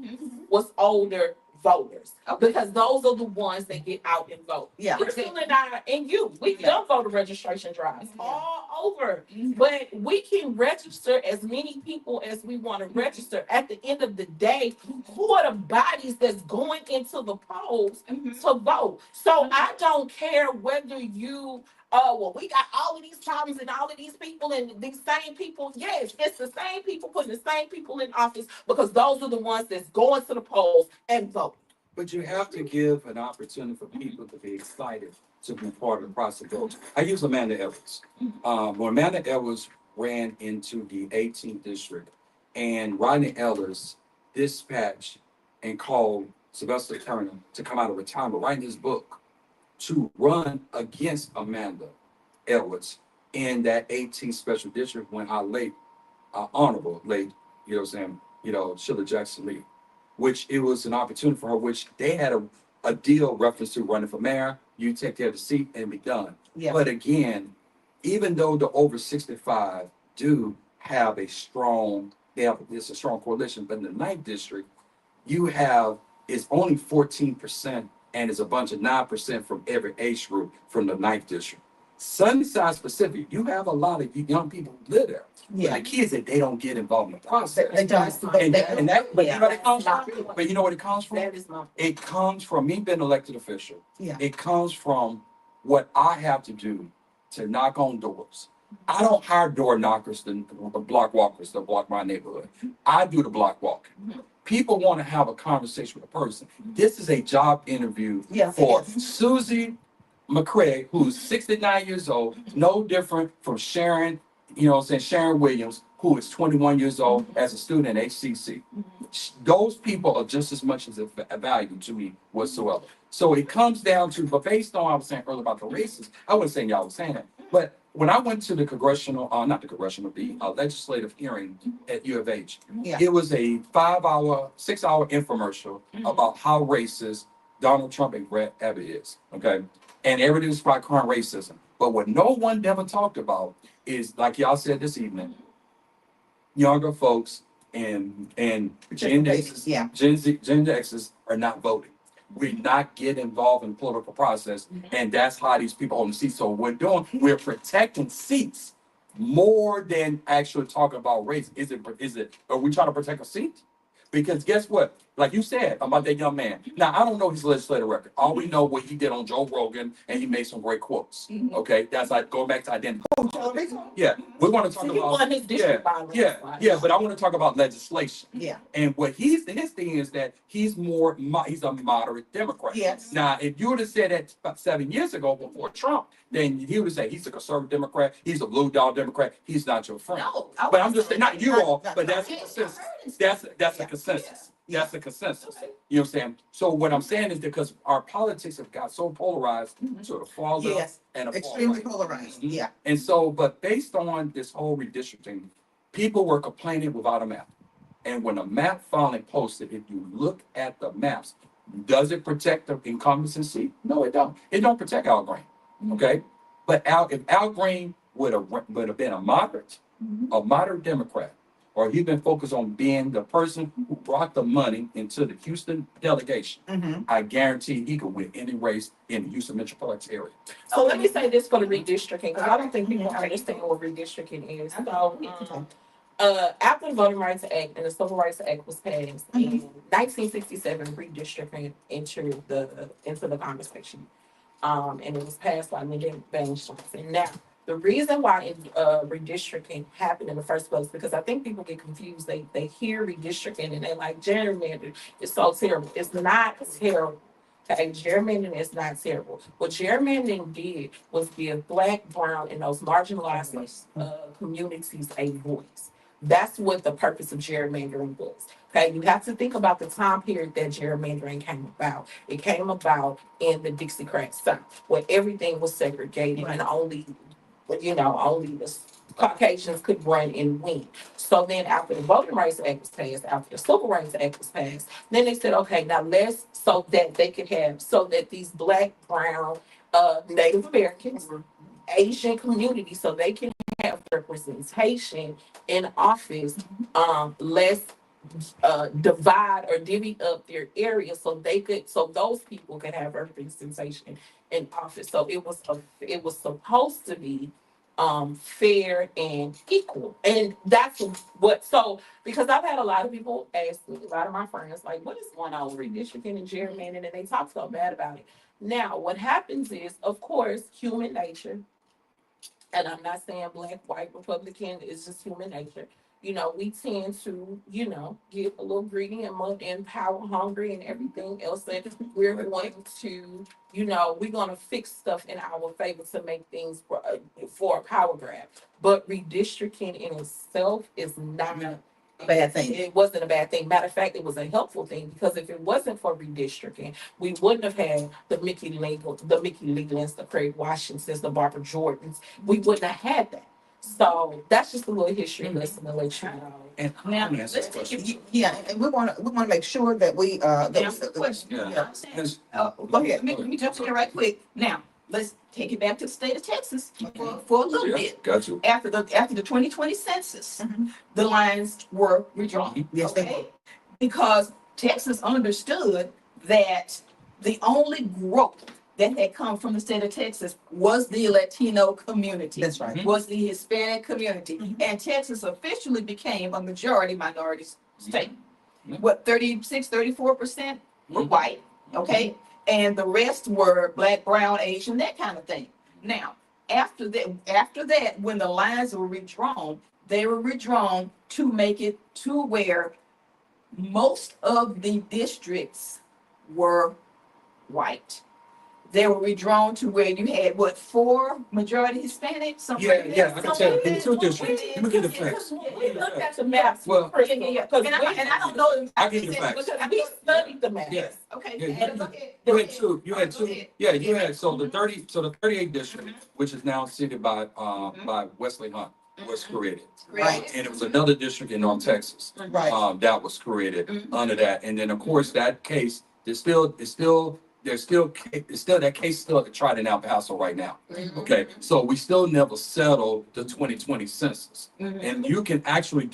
was older voters. Because those are the ones that get out and vote. Yeah. Crystal and I and you, we've done voter registration drives Yeah. all over. But we can register as many people as we want to register. At the end of the day, who are the bodies that's going into the polls to vote? So I don't care whether you well, we got all of these problems and all of these people and these same people. Yes, it's the same people putting the same people in office because those are the ones that's going to the polls and vote. But you have to give an opportunity for people to be excited to be part of the process. I use Amanda Edwards. When Amanda Edwards ran into the 18th district, and Rodney Ellis dispatched and called Sylvester Turner to come out of retirement, writing his book to run against Amanda Edwards in that 18th special district when our late, honorable late, you know what I'm saying, Sheila Jackson Lee, which it was an opportunity for her, which they had a deal reference to running for mayor, you take care of the seat and be done. Yeah. But again, even though the over 65 do have it's a strong coalition, but in the 9th district, you have, it's only 14%, and it's a bunch of 9% from every age group from the 9th district. Sunnyside specific, you have a lot of young people who live there. Yeah. But the kids that they don't get involved in the process. They don't. And that, but you know what it comes from? Yeah. But you know what it comes from? That is my It comes from me being an elected official. Yeah. It comes from what I have to do to knock on doors. I don't hire door knockers, the block walkers to block my neighborhood. I do the block walking. People want to have a conversation with a person. This is a job interview Yeah. for Susie McCrae, who's 69 years old, no different from Sharon, Sharon Williams, who is 21 years old as a student at HCC. Those people are just as much as a value to me whatsoever. So it comes down to, but based on what I was saying earlier about the races, I wasn't saying y'all was saying that, but when I went to the legislative hearing at U of H, Yeah. it was a 6-hour infomercial about how racist Donald Trump and Brett Abbott is. Okay. And everything was about current racism. But what no one ever talked about is, like y'all said this evening, younger folks and Gen X's, Yeah. Gen X's are not voting. We're not getting involved in the political process, and that's how these people hold the seats. So we're protecting seats more than actually talking about race. Are we trying to protect a seat? Because guess what? Like you said about that young man. Now, I don't know his legislative record. All we know what he did on Joe Rogan, and he made some great quotes. Okay, that's like going back to identity. Yeah, we want to talk So he about. won his district by Yeah, but I want to talk about legislation. Yeah. And what his thing is that he's a moderate Democrat. Yes. Now, if you would have said that about 7 years ago before Trump, then he would say he's a conservative Democrat, he's a blue dog Democrat, he's not your friend. No, But I'm just saying, not you all, Not- but that's the consensus. That's the consensus. That's the consensus. You know what I'm saying? So what I'm saying is because our politics have got so polarized to the far left Yes. and the far Extremely right. polarized. Mhm. Yeah. And so, but based on this whole redistricting, people were complaining without a map. And when a map finally posted, if you look at the maps, does it protect the incumbency? No, it don't. It don't protect Al Green. Okay. But if Al Green would have been a moderate Democrat, or he'd been focused on being the person who brought the money into the Houston delegation, Mm-hmm. I guarantee he could win any race in the Houston metropolitan area. So let me say this for the redistricting, because I don't think people understand what redistricting is. So, after the Voting Rights Act and the Civil Rights Act was passed in 1967, redistricting entered into the conversation. And it was passed by Lyndon Baines Johnson. Now, the reason why redistricting happened in the first place, because I think people get confused. They hear redistricting and they're like, gerrymandering is so terrible. It's not terrible. Okay, gerrymandering is not terrible. What gerrymandering did was give Black, brown, and those marginalized communities a voice. That's what the purpose of gerrymandering was. Okay, you have to think about the time period that gerrymandering came about. It came about in the Dixiecrat South, where everything was segregated and only the Caucasians could run and win. So then after the Voting Rights Act was passed, after the Civil Rights Act was passed, then they said, okay, now let's, so that they could have, so that these Black, brown, Native Americans, Asian communities, so they can have representation in office, let's divide or divvy up their area so they could, so those people could have representation in office. So it was supposed to be fair and equal. And that's what, so because I've had a lot of people ask me, a lot of my friends, like, what is going on with redistricting and gerrymandering? And they talk so bad about it. Now, what happens is, of course, human nature, and I'm not saying black, white, Republican, it's just human nature. You know, we tend to, you know, get a little greedy and power hungry and everything else. And we're going to, you know, we're going to fix stuff in our favor to make things for a power grab. But redistricting in itself is not Bad thing. it wasn't a bad thing. Matter of fact, it was a helpful thing because if it wasn't for redistricting, we wouldn't have had the Mickey Lelands, the Craig Washingtons, the Barbara Jordans. We wouldn't have had that. So that's just a little history lesson to let you know. And Now, let me ask let's a take question. it. Yeah, and we want to make sure that we, Now, question. Yeah. You understand? Yes. Go ahead. Let me jump in right quick. Now, let's take it back to the state of Texas for a little Yeah, bit. got you. After the 2020 census, Mhm. the lines were redrawn. Yes, they Okay? Because Texas understood that the only growth that had come from the state of Texas was the Latino community. That's right. Was the Hispanic community. Mhm. And Texas officially became a majority minority state. Mhm. What, 36, 34% were Mhm. white, okay? And the rest were black, brown, Asian, that kind of thing. Now, after that, when the lines were redrawn, they were redrawn to make it to where most of the districts were white. They were redrawn to where you had, what, 4 majority Hispanic? Something like that? Yeah, I can tell you, in two Something districts. like Let me get the that. facts. We looked at the maps. Well- Because And I don't know. I give you the facts. because we studied the maps. Yeah. Okay. Yeah, and go ahead. You had two, Go ahead. yeah, you had, so the 38 district, which is now seated by Wesley Hunt, was created. Right. And it was another district in North Texas, Right. that was created Mhm. under that. And then, of course, that case, there's still that case still tried in El Paso right now. Okay, so we still never settled the 2020 census. Mhm. And you can actually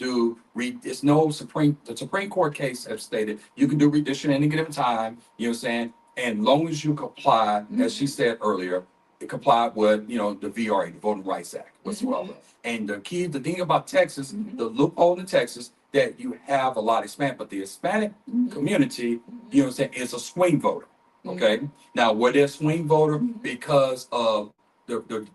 it's no the Supreme Court case have stated, you can do redistricting any given time, you know what I'm saying? And long as you comply, as she said earlier, it complied with, you know, the VRA, the Voting Rights Act whatsoever. And the thing about Texas, the loophole in Texas, that you have a lot of Hispanic, but the Hispanic community, you know what I'm saying, is a swing voter. Okay, now were they a swing voter because of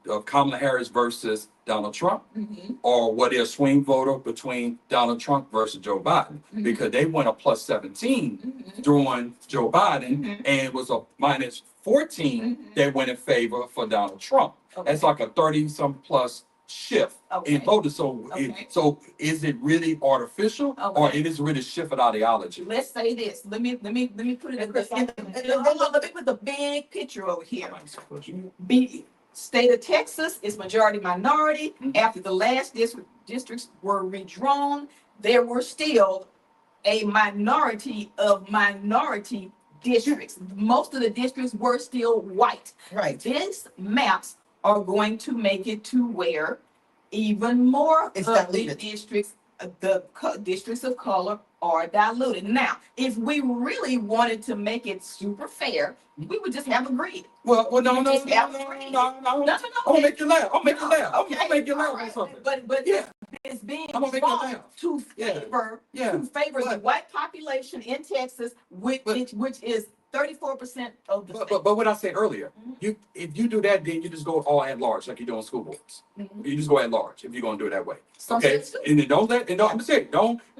of Kamala Harris versus Donald Trump, Mhm. or were they a swing voter between Donald Trump versus Joe Biden? Because they went a plus 17 Mhm. during Joe Biden, Mhm. and it was a minus 14 that went in favor for Donald Trump. That's Okay. like a 30-some plus shift in Okay. voters. So, Okay. so is it really artificial, or Okay. it is really shift of ideology? Let's say this. Let me put it in the, let me put the big picture over here. State of Texas is majority minority. Mhm. After the last districts were redrawn, there were still a minority of minority districts. Most of the districts were still white. Right. These maps are going to make it to where even more It's of the diluted. districts, districts of color are diluted. Now, if we really wanted to make it super fair, we would just have a grid. Well, no. No, I'm gonna make you laugh. I'm gonna make you laugh. I'm gonna make you laugh on something. But Yeah, it's being I'm gonna make you drawn laugh. to Yeah. favor Yeah. to favor the But- white population in Texas, which is 34% of the But, state. but what I said earlier, Mhm. if you do that, then you just go all at large, like you do on school boards. Mhm. You just go at large if you're gonna do it that way. Some Okay, states do. and then I'm saying,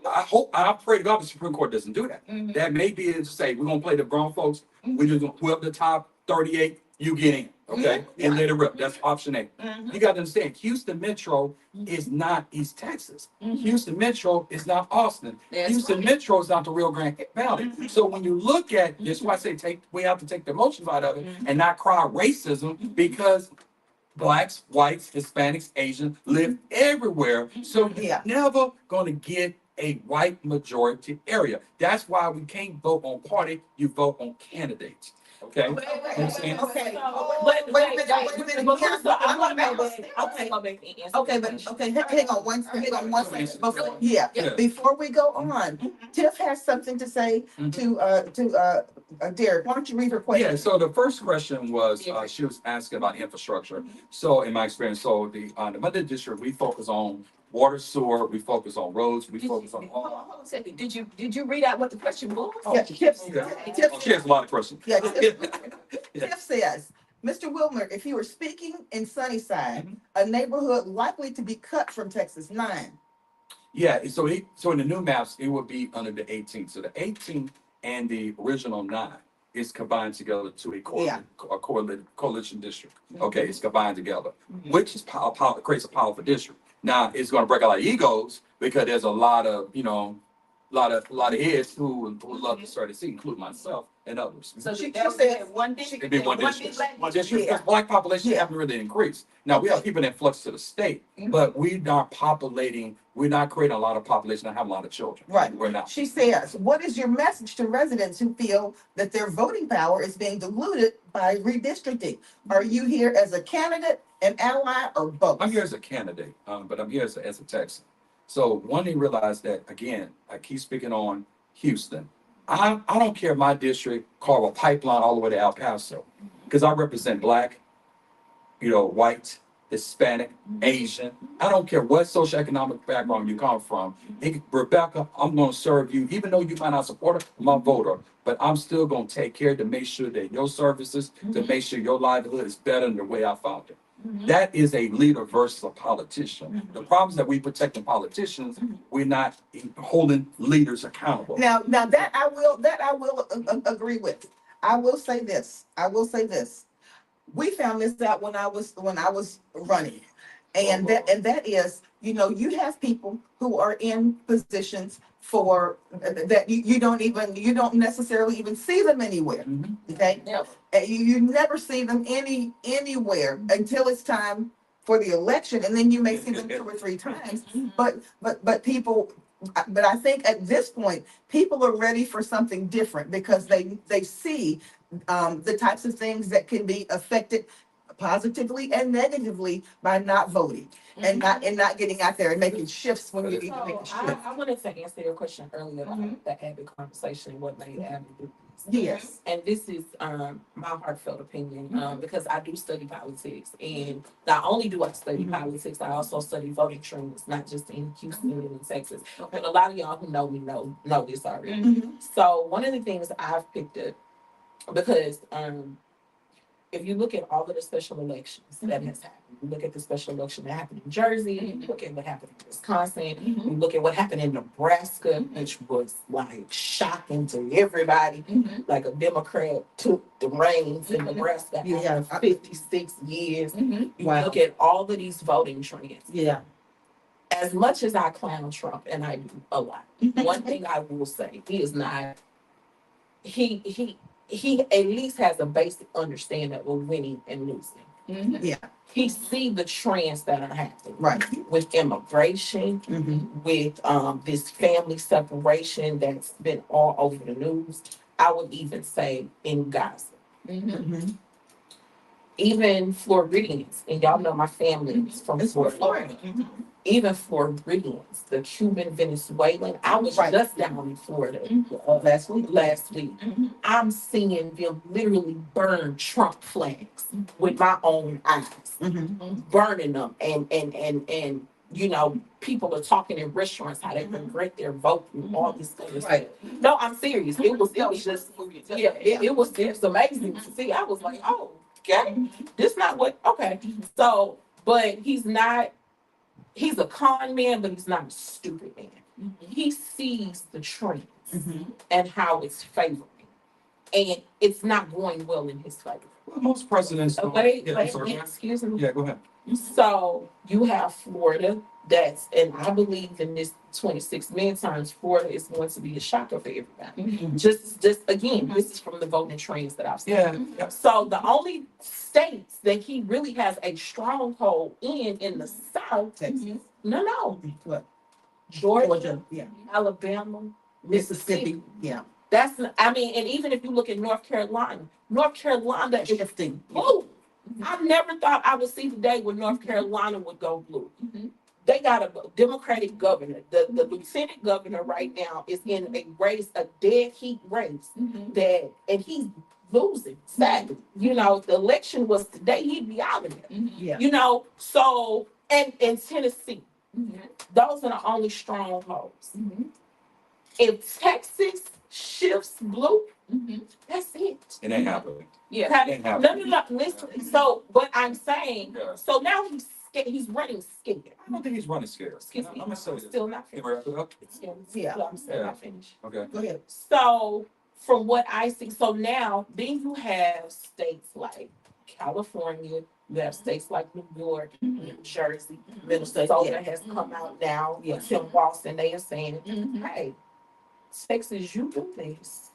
I pray to God the Supreme Court doesn't do that. Mhm. That may be to say, we're gonna play the grown folks, we're just gonna whoever the top 38, you get in, okay? Mhm. And let it rip, that's option A. Mhm. You gotta understand, Houston Metro is not East Texas. Mhm. Houston Metro is not Austin. That's Houston right. Metro is not the Rio Grande Valley. Mhm. So when you look at this, why I say we have to take the emotions out of it and not cry racism, because blacks, whites, Hispanics, Asians live everywhere. So you're Yeah. never going to get a white majority area. That's why we can't vote on party. You vote on candidates. Okay. Wait, wait, Understand? Okay. Wait, Wait a minute. But Here- Crystal, I want to okay. go back and answer Okay, the but, question. okay, hang on one second. Before, yeah, Yeah. before we go on, Tiff has something to say to Derek. Why don't you read her question? Yeah, so the first question was, she was asking about infrastructure. So in my experience, so the Monday district, we focus on water, sewer, we focus on roads, we focus on Hold all. on, hold on a second. Did you read out what the question was? Yeah, Tiff, Oh, she has a lot of questions. yeah, Tiff says, Mr. Wilmer, if you were speaking in Sunnyside, a neighborhood likely to be cut from Texas 9. Yeah, so so in the new maps, it would be under the 18th. So the 18th and the original 9 is combined together to a coalition district. Okay, it's combined together, which is creates a powerful district. Now it's going to break a lot of egos because there's a lot of lot of heads who would love to start to see, including myself and others. So She that said said one district. It'd be one and district, black one district, Yeah. because black population Yeah. haven't really increased. Now, we have people in flux to the state, but we're not creating a lot of population that have a lot of children. Right. We're not. She says, what is your message to residents who feel that their voting power is being diluted by redistricting? Are you here as a candidate, an ally, or both? I'm here as a candidate, but I'm here as a Texan. So one thing realize that, again, I keep speaking on Houston. I don't care my district, Carver Pipeline all the way to El Paso, because I represent black, white, Hispanic, Asian. I don't care what socioeconomic background you come from. Rebecca, I'm going to serve you, even though you might not support it, I'm a voter, but I'm still going to take care to make sure that your services, to make sure your livelihood is better than the way I found it. That is a leader versus a politician. The problem is that we protecting politicians, we're not holding leaders accountable. Now that I will agree with. I will say this. We found this out when I was running. And that is, you have people who are in positions for that you don't necessarily even see them anywhere. Mhm. Okay? Yeah. And you never see them anywhere until it's time for the election, and then you may see them 2 or 3 times. But I think at this point, people are ready for something different because they see the types of things that can be affected positively and negatively by not voting and not getting out there and making shifts when you need to make a So shift. I wanted to answer your question earlier about the Abbott conversation, what made Abbott do this. Yes. And this is my heartfelt opinion, because I do study politics, and not only do I study politics, I also study voting trends, not just in Houston and in Texas. But a lot of y'all who know me know this already. Mhm. So one of the things I've picked up, because if you look at all of the special elections that has happened, you look at the special election that happened in Jersey, you look at what happened in Wisconsin, you look at what happened in Nebraska, which was like shocking to everybody. Like a Democrat took the reins in Nebraska Yeah. after 56 years. You Wow. look at all of these voting trends. Yeah. As much as I clown Trump, and I do a lot, one thing I will say, he is not, he at least has a basic understanding of winning and losing. Yeah. He see the trends that are happening Right. with immigration, Mhm. with this family separation that's been all over the news. I would even say in Gaza. Mhm. Even Floridians, and y'all know my family is from It's for Florida. Florida. Even Floridians, the Cuban Venezuelan, I was Right. just down in Florida Last week. last week. I'm seeing them literally burn Trump flags with my own eyes, Mhm. burning them, and people are talking in restaurants how they regret their vote and all this kind of stuff. Right. No, I'm serious. It was just it was amazing to see. I was like, oh, okay, this not what okay. So, but he's a con man, but he's not a stupid man. He sees the trends Mhm. and how it's favoring. And it's not going well in his favor. Well, most presidents. don't- Wait, Yeah, I'm wait, sorry. excuse me. Yeah, go ahead. So you have Florida that's, and I believe in this 26 midterms, Florida is going to be a shocker for everybody. Just again, this is from the voting trends that I've seen. Yeah, yeah. So the only states that he really has a stronghold in the South, Texas. no, What? Georgia, Yeah. Alabama, Mississippi, yeah. That's, I mean, and even if you look at North Carolina is Shifting. blue. I never thought I would see the day when North Carolina would go blue. Mhm. They got a Democratic governor. The lieutenant governor right now is in a race, a dead heat race, that, and he's losing, sadly. You know, the election was today, he'd be out of there. Yeah. You know, so, and Tennessee, those are the only strongholds. If Texas shifts blue, that's it. It ain't happening. Yeah. Okay? Ain't No, happening. listen. So, but I'm saying, Yeah. so now he's scared, he's running scared. I don't think he's running scared. Excuse me, I'm gonna say I'm this. still not Can finished. we wrap it up? Yeah. I'm still not finished. Okay. Go ahead. So, from what I see, so now then you have states like California, you have states like New York, New Jersey, Minnesota Yeah. has come out now. Yeah. Tim Walz, and they are saying, hey, Texas, you do this.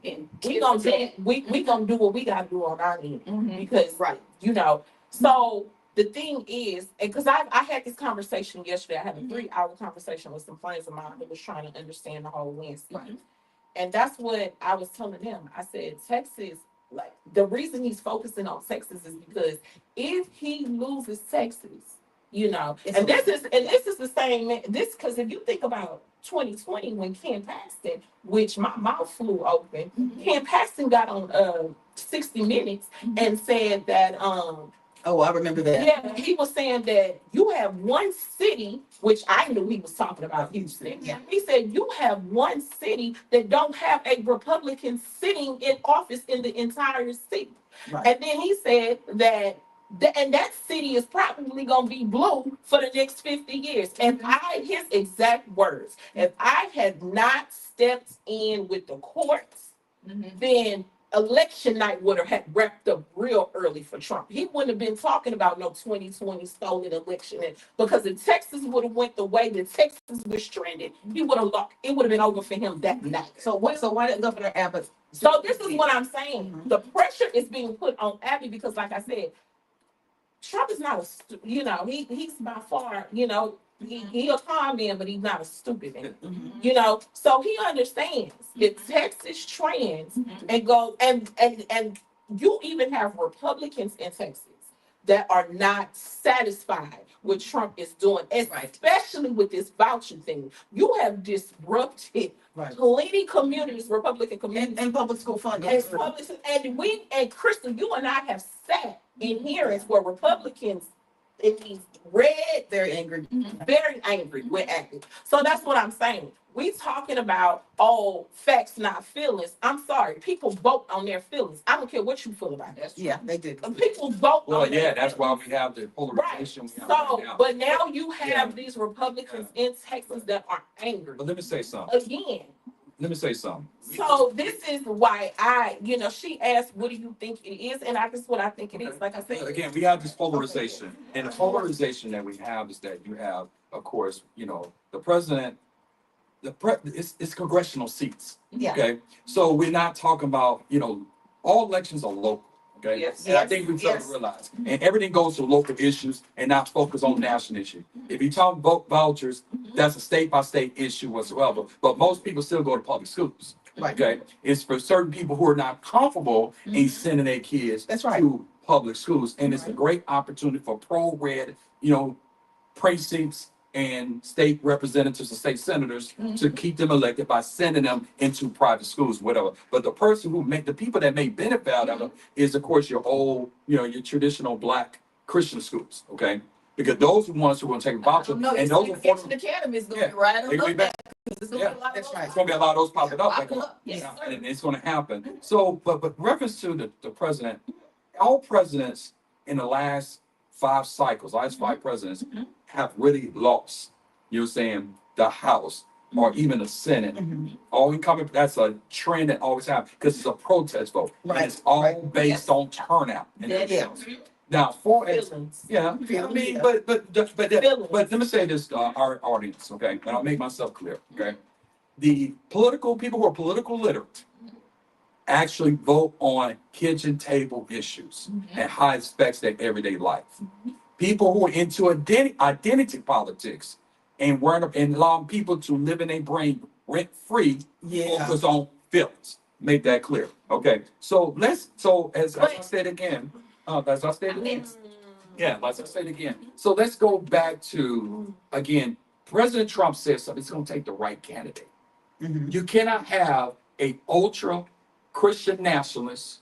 And We gonna do, we gonna do what we gotta do on our end. Because, Right. you know, so the thing is, and because I had this conversation yesterday, I had a 3-hour conversation with some friends of mine who was trying to understand the whole landscape. Right. And that's what I was telling them. I said, Texas, like the reason he's focusing on Texas is because if he loses Texas, you know, It's and this is the same this, because if you think about 2020 when Ken Paxton, which my mouth flew open, Ken Paxton got on 60 Minutes and said that Oh, I remember that. yeah, he was saying that you have one city, which I knew he was talking about Houston. Yeah. He said you have one city that don't have a Republican sitting in office in the entire city. Right. And then he said that and that city is probably gonna be blue for the next 50 years. And his exact words, if I had not stepped in with the courts, then election night would have had wrapped up real early for Trump. He wouldn't have been talking about no 2020 stolen election. Because if Texas would have went the way that Texas was trending, he would have lost. It would have been over for him that night. So what? So why did Governor Abbott? So this is what I'm saying. The pressure is being put on Abby because, like I said, Trump is not you know, he's by far, you know, he a calm man, but he's not a stupid man. You know, so he understands if Texas trends and go and you even have Republicans in Texas that are not satisfied with Trump is doing, especially with this voucher thing. You have disrupted Right. plenty communities, Republican communities, And public school funding. and Crystal, you and I have sat in hearings where Republicans in these red, Very angry. very angry with acting. So that's what I'm saying. We talking about, oh, facts, not feelings. I'm sorry. People vote on their feelings. I don't care what you feel about that. Yeah, they do. People vote Well, on yeah, their that's why feelings. we have the polarization. we have So, right now. but now you have Yeah. these Republicans in Texas that are angry. But let me say something. Again, Let me say something. so this is why she asked, what do you think it is? And that's what I think it is. Like I said, Again, we have this polarization, and the polarization that we have is that you have, of course, you know, the president. It's congressional seats. Yeah. Okay, so we're not talking about, you know, all elections are local. Okay, Yes. and I think we fail to realize, and everything goes to local issues and not focus on national issue. If you talk vote vouchers, that's a state by state issue whatsoever. But most people still go to public schools. Right. Okay, it's for certain people who are not comfortable in sending their kids That's right. to public schools, and it's a great opportunity for pro-red, you know, precincts and state representatives and state senators to keep them elected by sending them into private schools, whatever. But the person the people that may benefit out of it is, of course, your old, you know, your traditional Black Christian schools, okay? Because those are the ones who are going to take a voucher, No, and it's those like are Action Academy is gonna Yeah. be right. I They don't be know back. that. 'Cause it's gonna be a lot of That's those right. It's gonna be a lot of those popping up. popping up. Yes, Yeah, sir. and it's gonna happen. So, but reference to the president, all presidents in the last 5 cycles, last 5 presidents have really lost, you know what I'm saying, the House, or even the Senate, Mhm. all incoming, that's a trend that always happens because it's a protest vote. And Right, it's all right. based on turnout. And That- everything else. Now, for as Feelings. yeah, I Feelings, mean, yeah. but let me say this, our audience, okay, and I'll make myself clear, okay? The political people who are political literate actually vote on kitchen table issues and how it affects their everyday life. People who are into identity politics and and allowing people to live in their brain rent free Yeah. focus on feelings. Make that clear, okay? So as I said again, as I said again. Yeah, like I said again. So let's go back to, again, President Trump said something, it's gonna take the right candidate. Mhm. You cannot have a ultra Christian nationalist,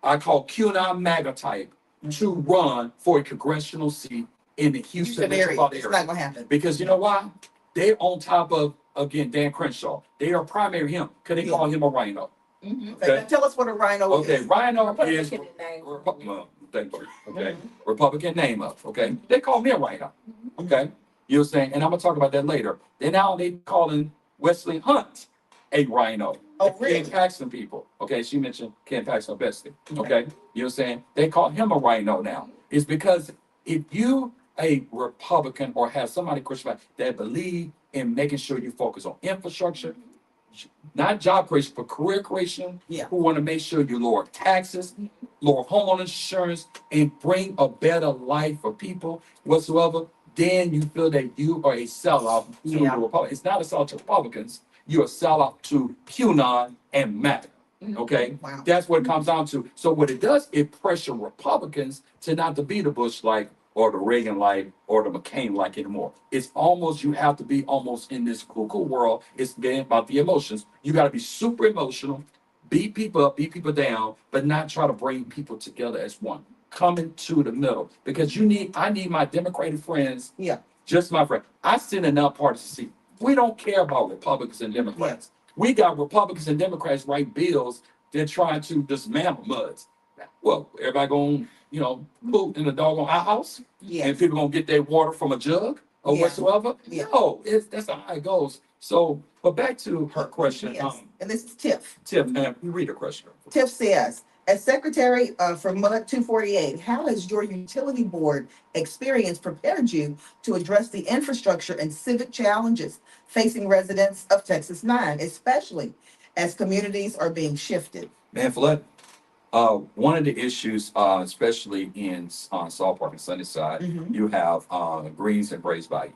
I call QAnon MAGA type, to run for a congressional seat in the Houston Houston area, metropolitan it's area. not gonna happen. Because you know why? They're on top of, again, Dan Crenshaw. They are primary him, because they call him a rhino. Mhm. Okay. Tell us what a rhino Okay, is. Rhino is Republican name. Well, thank you. Okay, Republican name up. Okay, they call me a Rhino. Okay, you're saying, and I'm gonna talk about that later. Then now they calling Wesley Hunt a Rhino. Oh, really? Ken Paxton people. Okay, she mentioned Ken Paxton Bestie. Okay, you're saying they call him a Rhino now. It's because if you a Republican or have somebody Christian that believe in making sure you focus on infrastructure, not job creation, but career creation. Yeah. Who want to make sure you lower taxes, lower homeowner insurance, and bring a better life for people whatsoever. Then you feel that you are a sellout to Yeah. the Republicans. It's not a sellout to Republicans. You're a sellout to QAnon and MAGA. Okay, Wow. that's what it comes down to. So what it does, it pressure Republicans to not to be the Bush like or the Reagan like or the McCain like anymore. It's almost you have to be almost in this cuckoo world. It's getting about the emotions. You got to be super emotional, beat people up, beat people down, but not try to bring people together as one. Coming to the middle because I need my Democratic friends. Yeah. Just my friend. I sit in that part to see. We don't care about Republicans and Democrats. We got Republicans and Democrats write bills that try to dismantle MUDs. Well, everybody gonna, poop in the doggone outhouse, Yeah. and people gonna get their water from a jug or Yeah. whatsoever. Yeah. No, that's not how it goes. So, but back to her question. Yes. And this is Tiff. Tiff, ma'am, you read the question. Tiff says, as secretary for MUD 248, how has your utility board experience prepared you to address the infrastructure and civic challenges facing residents of Texas 9, especially as communities are being shifted? Man, Flood, one of the issues, especially in Salt Park and Sunnyside, Mhm. you have Greens and Brays Bayou.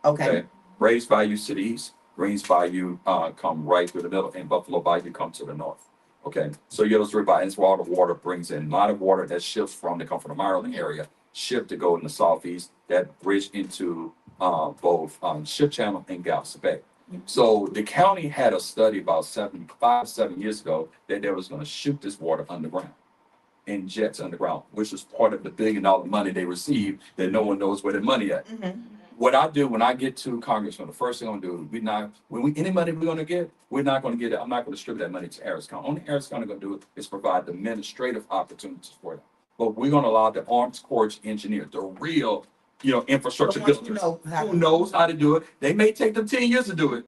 Okay. Brays Bayou to the east, Greens Bayou come right through the middle, and Buffalo Bayou come to the north. Okay, so you have those three bayous where all the water brings in. A lot of water that shifts they come from the Maryland area, shift to go in the southeast, that bridge into both Ship Channel and Galveston Bay. So the county had a study about 7 years ago that they was going to shoot this water underground in jets underground, which was part of the $1 billion money they received that no one knows where the money at. Mhm. What I do when I get to Congressman, the first thing I'm gonna do, any money we're gonna get, we're not gonna get it. I'm not gonna distribute that money to Harris County. Only Harris County gonna do is provide administrative opportunities for them. But we're gonna allow the Armed Corps engineers, the real, infrastructure The ones who builders, know how to- who knows how to do it. They may take them 10 years to do it,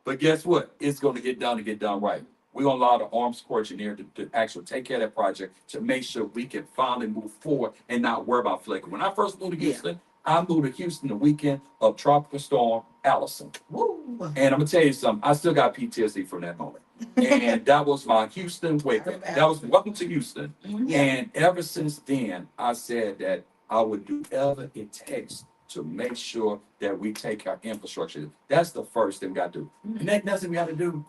but guess what? It's gonna get done and get done right. We're gonna allow the Armed Corps engineer to actually take care of that project to make sure we can finally move forward and not worry about flaking. When I first moved to Yeah. Houston, I moved to Houston the weekend of Tropical Storm Allison. Woo. And I'm gonna tell you something, I still got PTSD from that moment. And that was my Houston wake up. That was welcome to Houston. Yeah. And ever since then, I said that I would do whatever it takes to make sure that we take our infrastructure. That's the first thing we gotta do. And that nothing we gotta do.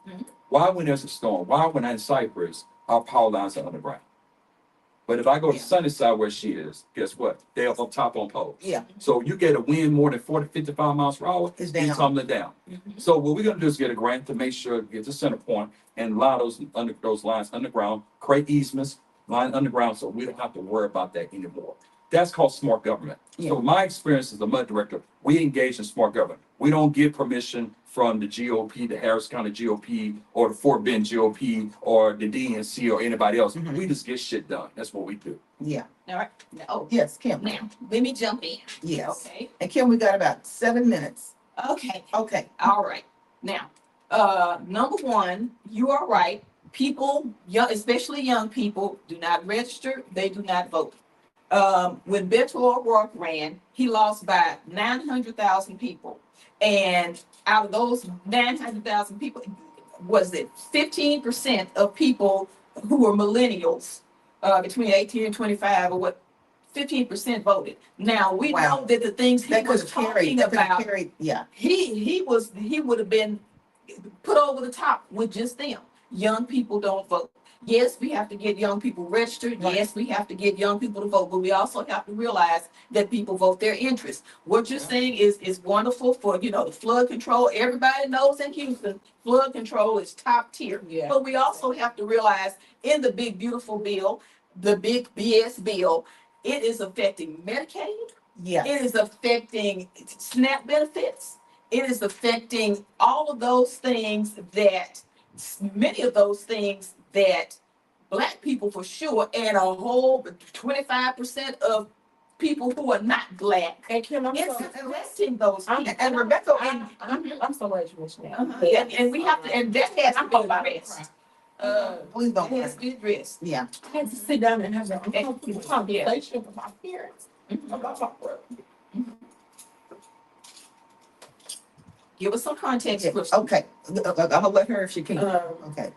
Why when there's a storm? Why when I'm in Cypress, our power lines are underground? But if I go to Yeah. Sunnyside where she is, guess what? They're up top on poles. Yeah. So you get a wind more than 40, 55 miles per hour, It's it's down. tumbling down. So what we're gonna do is get a grant to make sure it gets a center point and allow those lines underground, create easements, line underground, so we don't have to worry about that anymore. That's called smart government. Yeah. So my experience as a MUD director, we engage in smart government. We don't get permission from the GOP, the Harris County GOP, or the Fort Bend GOP, or the DNC, or anybody else. Mhm. We just get shit done. That's what we do. Yeah. All right. Oh, Yes, Kim. now, let me jump in. Yes. Okay. And Kim, we got about 7 minutes. Okay. Okay, All right. Now, number one, you are right. People, young, especially young people, do not register. They do not vote. When Beto O'Rourke ran, he lost by 900,000 people. And out of those 900,000 people, was it 15% of people who were millennials, between 18 and 25 or what, 15% voted. Now, we Wow. know that the things he that could was have carried, talking that could have about, carried, yeah. he would have been put over the top with just them. Young people don't vote. Yes, we have to get young people registered. Right. Yes, we have to get young people to vote, but we also have to realize that people vote their interest. What you're saying is wonderful for, you know, the flood control. Everybody knows in Houston, flood control is top tier. Yeah. But we also have to realize in the big beautiful bill, the big BS bill, it is affecting Medicaid. Yes. It is affecting SNAP benefits. It is affecting all of those things that, many of those things that Black people for sure, and a whole 25% of people who are not Black. And Kim, It's affecting those people. And Rebecca, I'm so glad you mentioned that. Uh-huh. And we have to, and that has to be addressed. please don't. It has to be addressed. Yeah, I had to sit down and have an uncomfortable Yeah. conversation with my parents Mhm. about my brother. Give us some context, yeah, Crystal. okay, I'll let her if she can, Um, okay.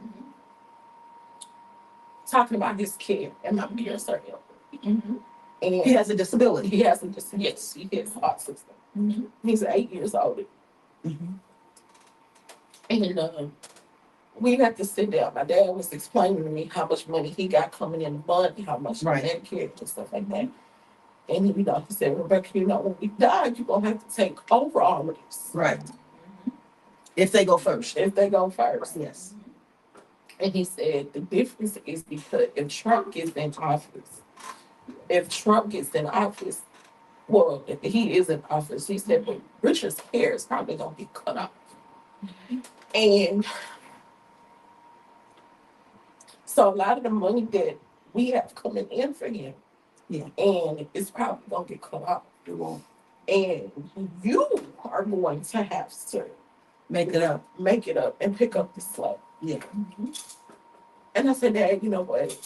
talking about his kid and my parents are ill. Mhm. And He has a disability. he has a disability. Yes. He has autism. Mhm. He's 8 years old. Mhm. And we had to sit down. My dad was explaining to me how much money he got coming in the month, how much Right. Medicare and stuff like that. And you know, he said, Rebecca, you know, when we die, you're gonna have to take over all of this. Right. If they go first. If they go first. Yes. And he said the difference is because if Trump gets in office, well, if he is in office, he said, but Richard's hair is probably gonna be cut off. And so a lot of the money that we have coming in for him, Yeah. and it's probably gonna get cut off. It won't. And you are going to have to Make it up. make it up and pick up the slack. Yeah. And I said, Dad, you know what?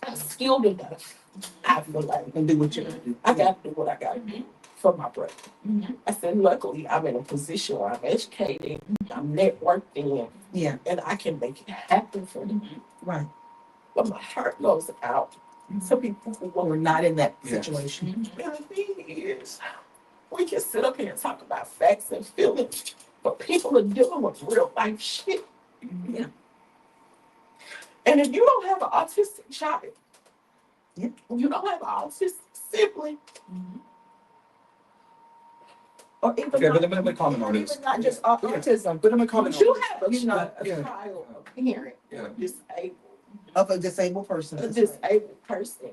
I'm skilled enough. I feel like And do what you're gonna do. I got to do what I got to do for my brother. Mhm. I said, luckily, I'm in a position where I'm educated, I'm networked in, Yeah, and I can make it happen for them. right. But my heart goes out to people who Well, we're won't. not in that Yeah. situation. And the thing is, we can sit up here and talk about facts and feelings, but people are dealing with real life shit. Yeah. And if you don't have an autistic child, Yeah. you don't have an autistic sibling, Or even Okay, not, but let me comment on this. even not just autism, But let me comment but on you this. have a, You know, a yeah. child, a parent, Yeah. disabled, of a disabled person. a disabled person.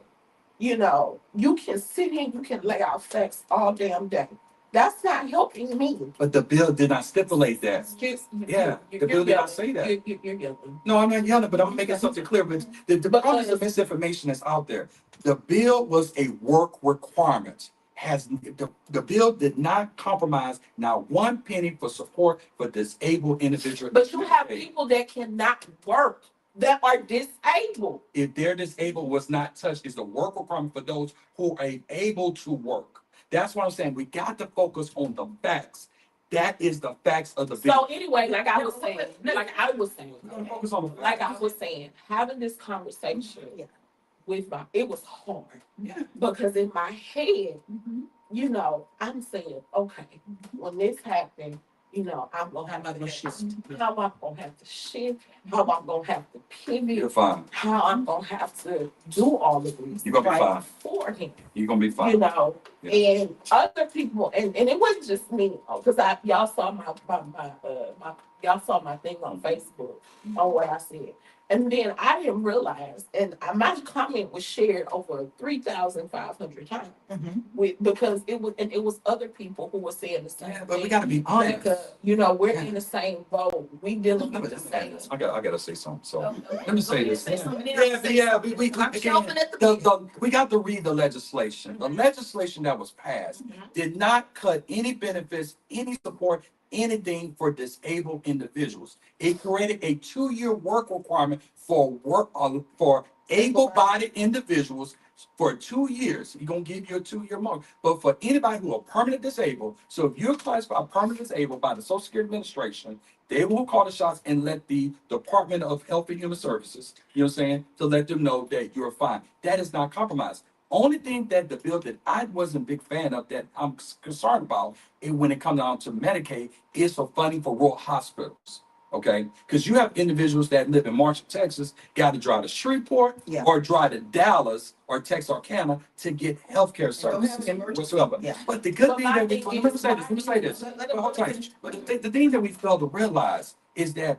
You know, you can sit here, you can lay out facts all damn day. That's not helping me. But the bill did not stipulate that. Excuse me. Yeah, the bill did not say that. You're yelling. No, I'm not yelling, but I'm making something clear. But the problem is the misinformation that's out there. The bill was a work requirement. The bill did not compromise not one penny for support for disabled individuals. But you have people that cannot work, that are disabled. If they're disabled was not touched, it's a work requirement for those who are able to work. That's what I'm saying. We got to focus on the facts. That is the facts of the bill. So anyway, like I was saying, We gotta focus on the facts. like I was saying, having this conversation Yeah. with it was hard Yeah. because in my head, Mhm. you know, I'm saying, okay, when this happened, you know, I'm gonna have to shift. How I'm gonna have to shift, how I'm gonna have to pivot, You're fine. how I'm gonna have to do all of these You're gonna be fine. for him. You're gonna be You fine. know, Yeah. and other people, and it wasn't just me, because y'all saw my y'all saw my thing on Facebook on what I said. And then I didn't realize, and my comment was shared over 3,500 times because it was other people who were saying the same Yeah, but we thing. gotta be honest. Because, we're in the same boat. We dealing with the same. I gotta say something, so. Okay. Let me say this. Say something Yeah, else. but yeah, we I'm again, chomping at the bit. we got to read the legislation. The legislation that was passed did not cut any benefits, any support, anything for disabled individuals. It created a 2-year work requirement for able-bodied individuals for 2 years. He's gonna give you a 2-year mark. But for anybody who are permanent disabled, so if you're classified permanent disabled by the Social Security Administration, they will call the shots and let the Department of Health and Human Services, you know what I'm saying, to let them know that you're fine. That is not compromised. Only thing that the bill that I wasn't a big fan of that I'm concerned about when it comes down to Medicaid is for funding for rural hospitals. Okay, because you have individuals that live in Marshall, Texas, got to drive to Shreveport Yeah. or drive to Dallas or Texarkana to get healthcare don't have services emergency. whatsoever. Yeah. But the good But thing my that we, thing let me is, say this, let me say this. Let him Hold on. finish. But the thing that we failed to realize is that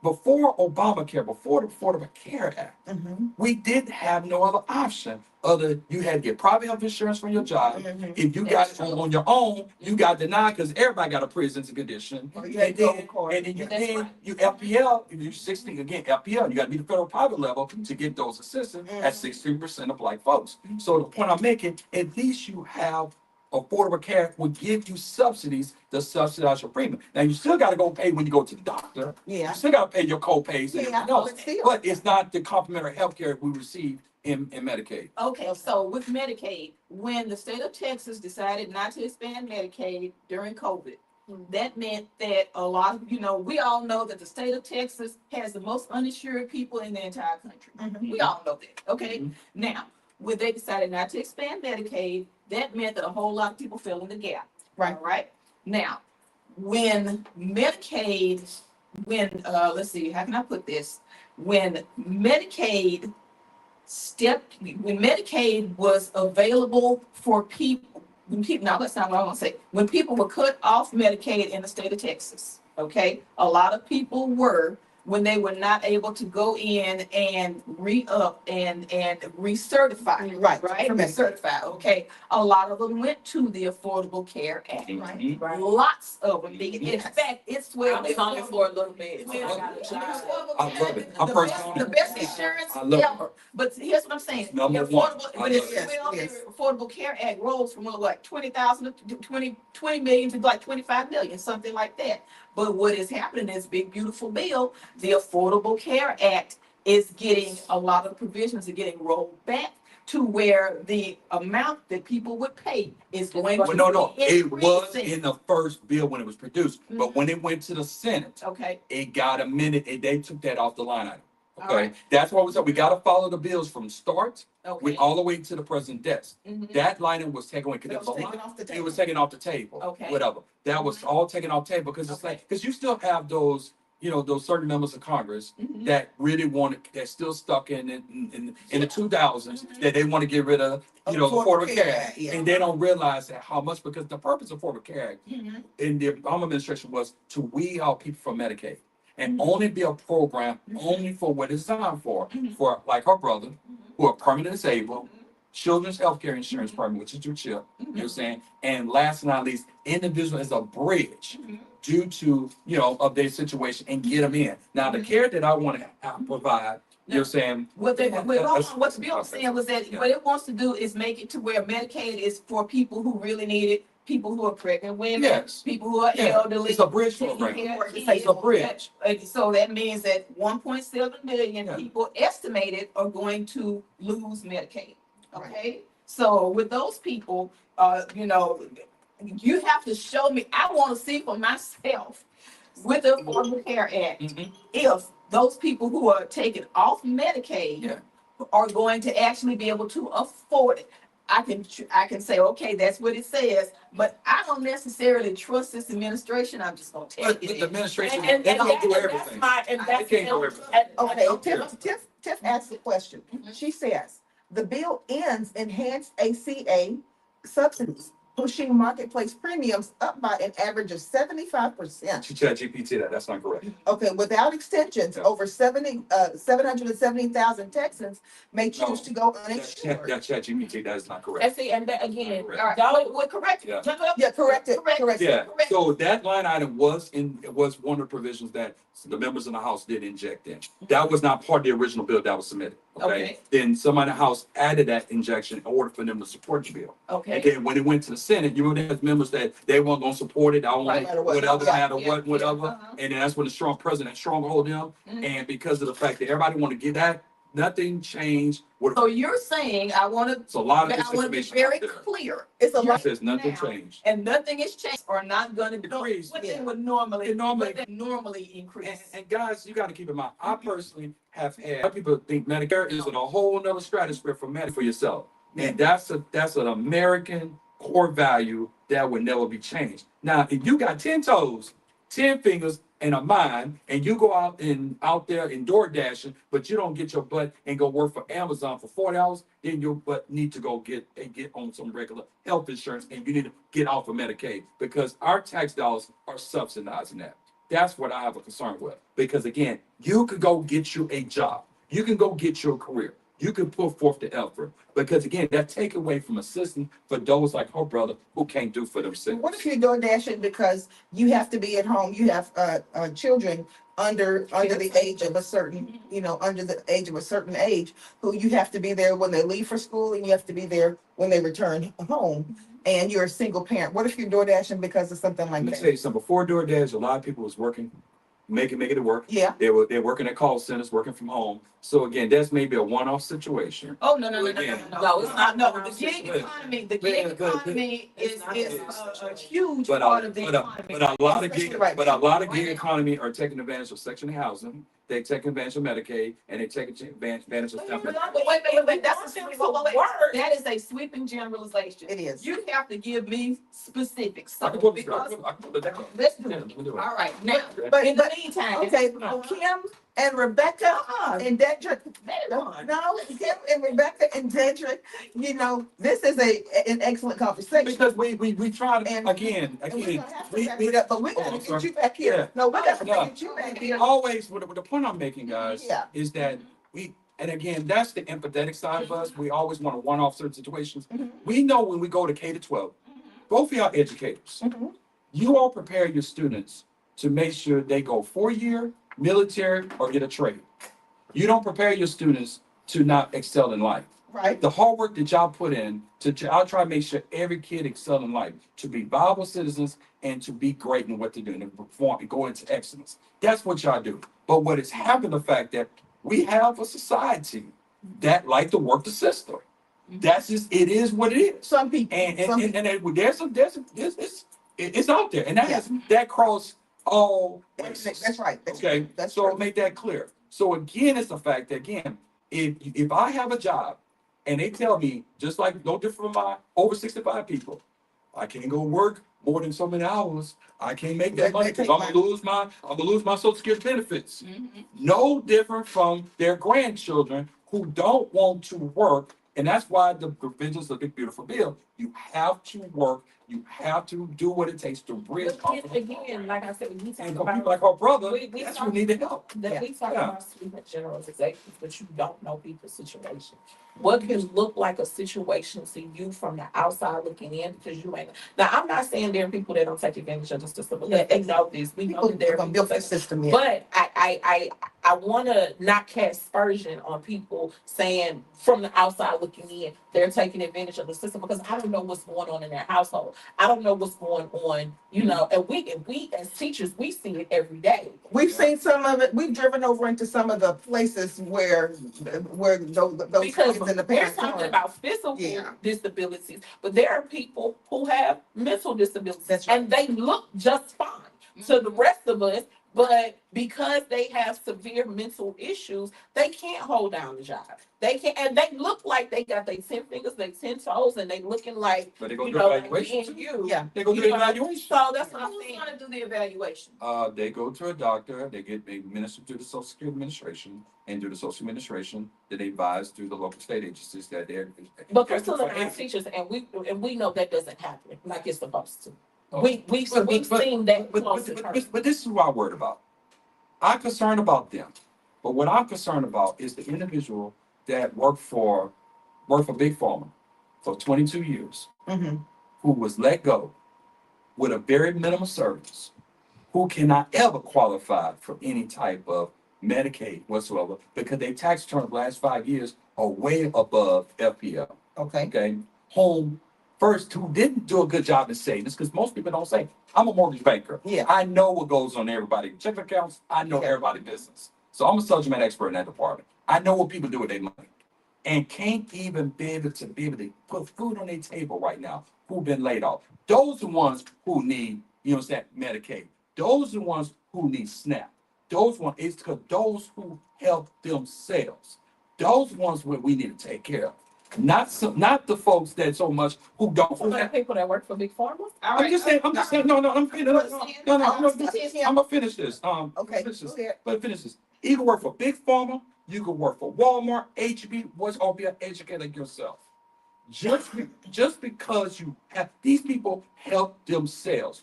before Obamacare, before the Affordable Care Act, we didn't have no other option other you had to get private health insurance from your job. If you got it on your own, you got denied because everybody got a pre-existing condition. Or you had And then, gold card. and then you That's then right. you FPL, if you're 16 again, FPL, you got to be the federal private level to get those assistance at 16% of black folks. So the point I'm making, at least you have affordable care will give you subsidies to subsidize your premium. Now you still got to go pay when you go to the doctor. Yeah. You still got to pay your co-pays and Yeah, everything else. but still. But it's not the complimentary health care we receive in Medicaid. Okay, so with Medicaid, when the state of Texas decided not to expand Medicaid during COVID, that meant that a lot of, we all know that the state of Texas has the most uninsured people in the entire country. We all know that, okay? Now, when they decided not to expand Medicaid, that meant that a whole lot of people fell in the gap. Right. All right? Now, when Medicaid, let's see, how can I put this? When Medicaid was available for people, now that's not what I want to say. When people were cut off Medicaid in the state of Texas, okay, a lot of people were, when they were not able to go in and re-up and recertify, Right, right? for Medicaid. Recertify, okay. A lot of them went to the Affordable Care Act. Mhm. Right. Lots of them. In Yes. fact, it's where I was on it for a little bit. when- I got a job. I love it. I'm the first best, on the it. best insurance I love it. ever. But here's what I'm saying. Number The one. Affordable, I but it's love it. well, Yes. the Affordable Care Act rolls from like 20,000 to 20 million to like 25 million, something like that. But what is happening is Big Beautiful Bill, the Affordable Care Act is getting a lot of provisions are getting rolled back to where the amount that people would pay is going Well, to no, be it was increasing. in the first bill when it was produced, but when it went to the Senate, Okay, it got amended and they took that off the line item. All Okay, right. that's what we said. We got to follow the bills from start okay. all the way to the president desk. Mhm. That line item was taken away because It was taken off the it table. was taken off the table. Okay. Whatever. That was all taken off the table because it's Okay. like because you still have those those certain members of Congress Mhm. that really that's still stuck in the 2000s that they want to get rid of Affordable Care Act. yeah. And they don't realize that how much because the purpose of Affordable Care Act Mhm. in the Obama administration was to weed out people from Medicaid and only be a program only for what it's designed for like her brother who are permanently disabled, children's health care insurance program, which is your CHIP, you know what I'm saying? And last but not least, individual as a bridge due to, of their situation and get them in. Now, the care that I want to provide, you're saying, What the bill was saying was that Yeah. what it wants to do is make it to where Medicaid is for people who really need it, people who are pregnant women, Yes. people who are Yeah. elderly. It's a bridge taking program. care of It's kids. a bridge. So that means that 1.7 million Yeah. people estimated are going to lose Medicaid. Okay, so with those people, you have to show me. I want to see for myself with the Affordable Care Act Mhm. if those people who are taken off Medicaid Yeah. are going to actually be able to afford it. I can say, okay, that's what it says, but I don't necessarily trust this administration. I'm just gonna tell But you the that. administration, And they can't do that's everything. my, and that's. They can't do everything. Okay, Yeah. Tiff asked a question. She says, the bill ends enhanced ACA subsidies. pushing marketplace premiums up by an average of 75%. She chat GPT that, that's not correct. Okay, without extensions, Yeah. over 770,000 Texans may choose to go uninsured. That chat GPT, that is not And correct. see, and that again, Correct. All right, don't, we're correct. Yeah. Yeah, correct it, correct it. Yeah, so that line item was one of the provisions that the members in the House did inject in. That was not part of the original bill that was submitted, okay? Okay. Then somebody in the House added that injection in order for them to support the bill. And Okay. then when it went to the Senate, you remember there's members that they weren't gonna support it, I don't Right. want whatever, Yeah, matter yeah, what, whatever. uh-huh. And then that's when the strong president stronghold them. Mhm. And because of the fact that everybody wanna get that, nothing changed. So you're saying, I want It's a lot of to be disinformation very out there. clear, It's a It lot. says nothing now. changed. and nothing has changed or not gonna do Decrease. what Yeah. they would normally, It normally- what they normally increase. And guys, you gotta keep in mind, I personally have had, a lot of people think Medicare is in a whole nother stratosphere for Medicare for yourself. And that's an American core value that would never be changed. Now, if you got 10 toes, 10 fingers, and a mind, and you go out there and door dashing, but you don't get your butt and go work for Amazon for 40 hours, then your butt need to go get on some regular health insurance, and you need to get off of Medicaid because our tax dollars are subsidizing that. That's what I have a concern with. Because again, you could go get you a job. You can go get your career. You can put forth the effort. Because again, that take away from assistance for those like her brother who can't do for themselves. What if you're door dashing because you have to be at home, you have children under the age of a certain, under the age of a certain age, who you have to be there when they leave for school and you have to be there when they return home, and you're a single parent? What if you're door dashing because of something like Let me that? tell you something. Before DoorDash, a lot of people was working, making it work. Yeah, They're working at call centers, working from home. So again, that's maybe a one-off situation. Oh, no, it's not, no, the gig But- economy, the but- gig but- economy is It's not- a huge But part of the but economy. a lot of Especially gig, right but a lot of now. gig economy are taking advantage of section housing. They take advantage of Medicaid, and they take advantage of stuff. Wait, that's that is a sweeping generalization. it is. You have to give me specifics. I So, can put because, I can put that down. let's do Yeah, it. let me do it. All right, now, But, in the meantime. okay, Kim and Rebecca and Dedrick, no, Kim and Rebecca and Dedrick, this is an excellent conversation. Because we try to, And- again, And we're gonna have to we, wrap it up, but we Oh, gotta I'm get sorry. you back here. Yeah. No, we gotta No. get you back here. always, what the point I'm making, guys, Yeah. is that and again, that's the empathetic side of us. We always want to one-off certain situations. Mhm. We know when we go to K to 12, both of y'all educators, Mhm. you all prepare your students to make sure they go 4-year, military, or get a trade. You don't prepare your students to not excel in life. Right, The hard work that y'all put in I'll try to make sure every kid excel in life, to be viable citizens and to be great in what they're doing and perform and go into excellence. That's what y'all do. But what has happened, the fact that we have a society that like to work the system. That's just, it is what it is. some people, some people. It's out there, and that cross all races. That's right. Okay, That's so true. make that clear. So again, it's the fact that again, if I have a job and they tell me, just like no different from my over 65 people, I can't go work more than so many hours. I can't make that money because I'm gonna lose my Social Security benefits. Mhm. No different from their grandchildren who don't want to work. And that's why the provisions of the Big Beautiful Bill, you have to work, you have to do what it takes to bridge. But again, like I said, we talk And people about. like her brother, We that's talk- who need the help. That we talk Yeah. about sweeping generalizations, but you don't know people's situation. What can look like a situation to you from the outside looking in, because you ain't. Now, I'm not saying there are people that don't take advantage of the system, because they know this. We know People that there are are gonna people build the that. system, yeah. But I want to not cast aspersion on people saying from the outside looking in, they're taking advantage of the system, because I don't know what's going on in their household. I don't know what's going on, and we as teachers, we see it every day. We've seen some of it, we've driven over into some of the places where those Because kids and the we're parents talking are. about physical Yeah. disabilities, but there are people who have mental disabilities, That's right. and they look just fine. To the rest of us, But because they have severe mental issues, they can't hold down the job. They can't, and they look like they got their 10 fingers, their 10 toes, and they looking like, But they go you do know, like evaluation me and too. you. Yeah. They go do You know, evaluation. So that's what I'm Who's saying. gonna do the evaluation? They go to a doctor, they get administered through the Social Security Administration, and through the Social Administration, that they advise through the local state agencies that they're. But we're still in our teachers, and we know that doesn't happen like it's supposed to. Oh. We've seen that close to her. But this is what I'm worried about. I'm concerned about them. But what I'm concerned about is the individual that worked for Big Pharma for 22 years, Mm-hmm. who was let go with a very minimal service, who cannot ever qualify for any type of Medicaid whatsoever because their tax return the last 5 years are way above FPL. Okay. Okay, home first, who didn't do a good job in savings, because most people don't say, I'm a mortgage banker. Yeah. I know what goes on everybody's checking accounts. I know Yeah. everybody's business. So I'm a subject matter expert in that department. I know what people do with their money and can't even be able to put food on their table right now, who've been laid off. Those are the ones who need, you know what I'm saying, Medicaid. Those are the ones who need SNAP. Those ones, it's because those who help themselves. Those ones where we need to take care of. Not the folks that so much who don't. So there are people that work for Big Pharma. All I'm right. just saying. No. I'm finished. No. I'm gonna finish this. Okay. Finish this. Go ahead. But finish this. You can work for Big Pharma. You can work for Walmart, HB. What's all be an educator like yourself. Just because you have these people help themselves.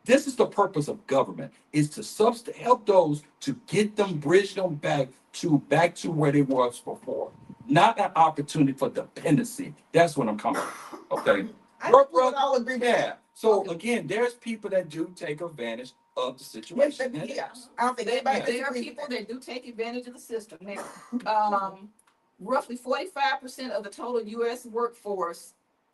This is the purpose of government: is to help those to get them, bridge them back to where they was before. Not an opportunity for dependency. That's what I'm coming from. Okay. I Your think we would brother- all agree with Yeah. that. So again, there's people that do take advantage of the situation. Yeah. I don't think anybody There are disagrees people with that. that do take advantage of the system. Now, roughly 45% of the total US workforce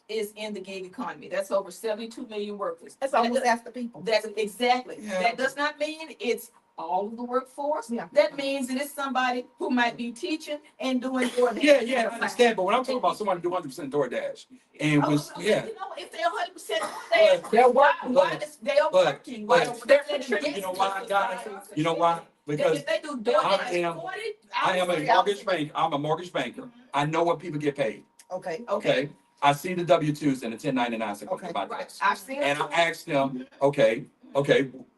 is in the gig economy. That's over 72 million workers. That's almost half the people. That's exactly. Yeah. That does not mean it's all of the workforce. Yeah. That means that it's somebody who might be teaching and doing DoorDash. Yeah, I understand. But when I'm talking about somebody do 100% DoorDash, and Oh, was so, yeah. you know, if they're 100% there, They're why working, they are but- working? but- They're You know why, guys? You know why? Because if they do I DoorDash am- 40, I am a would mortgage say- banker. I'm a mortgage banker. I know what people get paid. Okay. Okay. I see the W-2s and the 1099s that come Okay. about Right. this. I've seen it. And I too. asked them, okay,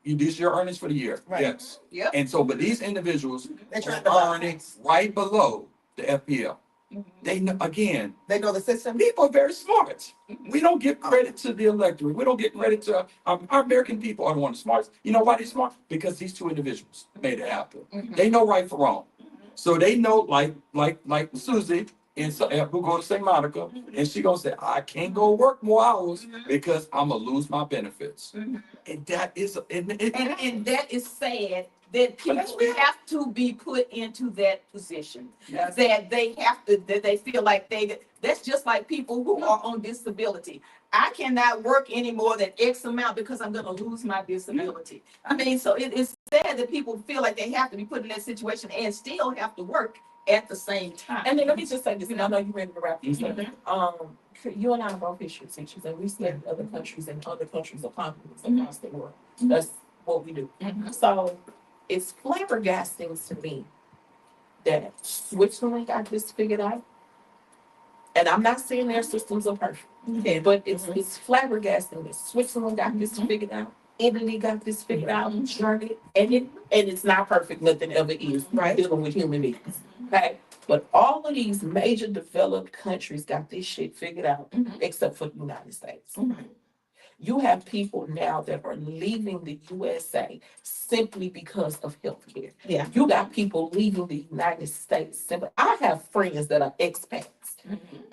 these are your earnings for the year. Right. Yes. Yep. And so, but these individuals They're trying are to earning right below the FPL. Mhm. They know, again, They know the system. people are very smart. We don't give credit to the electorate. We don't give credit to our American people are the ones smartest. You know why they're smart? Because these two individuals made it happen. Mhm. They know right from wrong. So they know, like Susie and who go to St. Monica, and she gonna say, I can't go work more hours because I'm gonna lose my benefits. Mhm. And that is, And that is sad that But that's people real. have to be put into that position. Yes. That they feel like that's just like people who are on disability. I cannot work any more than X amount because I'm gonna lose my disability. I mean, so it is sad that people feel like they have to be put in that situation and still have to work at the same time. And then let me just say this, and I know you're ready to wrap this up. Mhm. You and I are both history teachers, and we study other countries and other countries' economies Mhm. across the world. That's what we do. Mhm. So it's flabbergasting to me that Switzerland got this figured out. And I'm not saying their systems are perfect, but it's flabbergasting that Switzerland got this figured out. Italy got this figured out, Germany, and it's not perfect. Nothing ever is. Right. Dealing with human beings, okay? But all of these major developed countries got this shit figured out, Mhm. except for the United States. Mhm. You have people now that are leaving the USA simply because of healthcare. Yeah. You got people leaving the United States simply. I have friends that are expats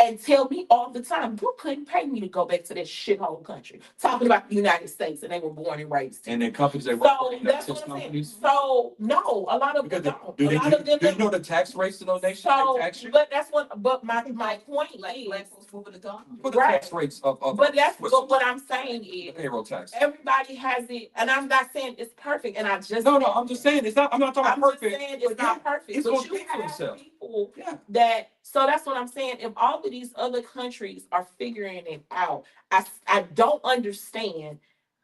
and tell me all the time, you couldn't pay me to go back to that shithole country. Talking about the United States, and they were born and raised here. and the companies that work So for that's those what I'm saying. companies. So no, a lot of them Because don't. do A lot of them you don't. know the tax rates in those nations? So, They tax you? but that's what. But my point Like is, black folks moving to Ghana. For the right. tax rates of but that's Switzerland, but what I'm saying the is, payroll tax. everybody has it, and I'm not saying it's perfect. And I just No, I'm just saying it's not. I'm not talking I'm about just perfect. saying it's not perfect. it's But gonna you speak for have itself. people Yeah. that, so that's what I'm saying. If all of these other countries are figuring it out, I don't understand,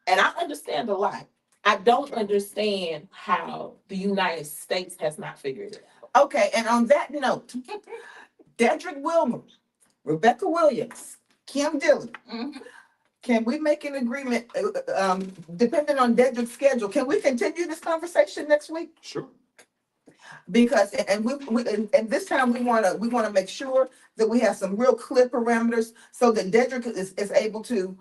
and I understand a lot. I don't understand how the United States has not figured it out. Okay, and on that note, Dedrick Wilmer, Rebecca Williams, Kim Dillon, Mhm. can we make an agreement, depending on Dedrick's schedule, can we continue this conversation next week? Sure. Because, and this time we wanna make sure that we have some real clear parameters so that Dedrick is able to,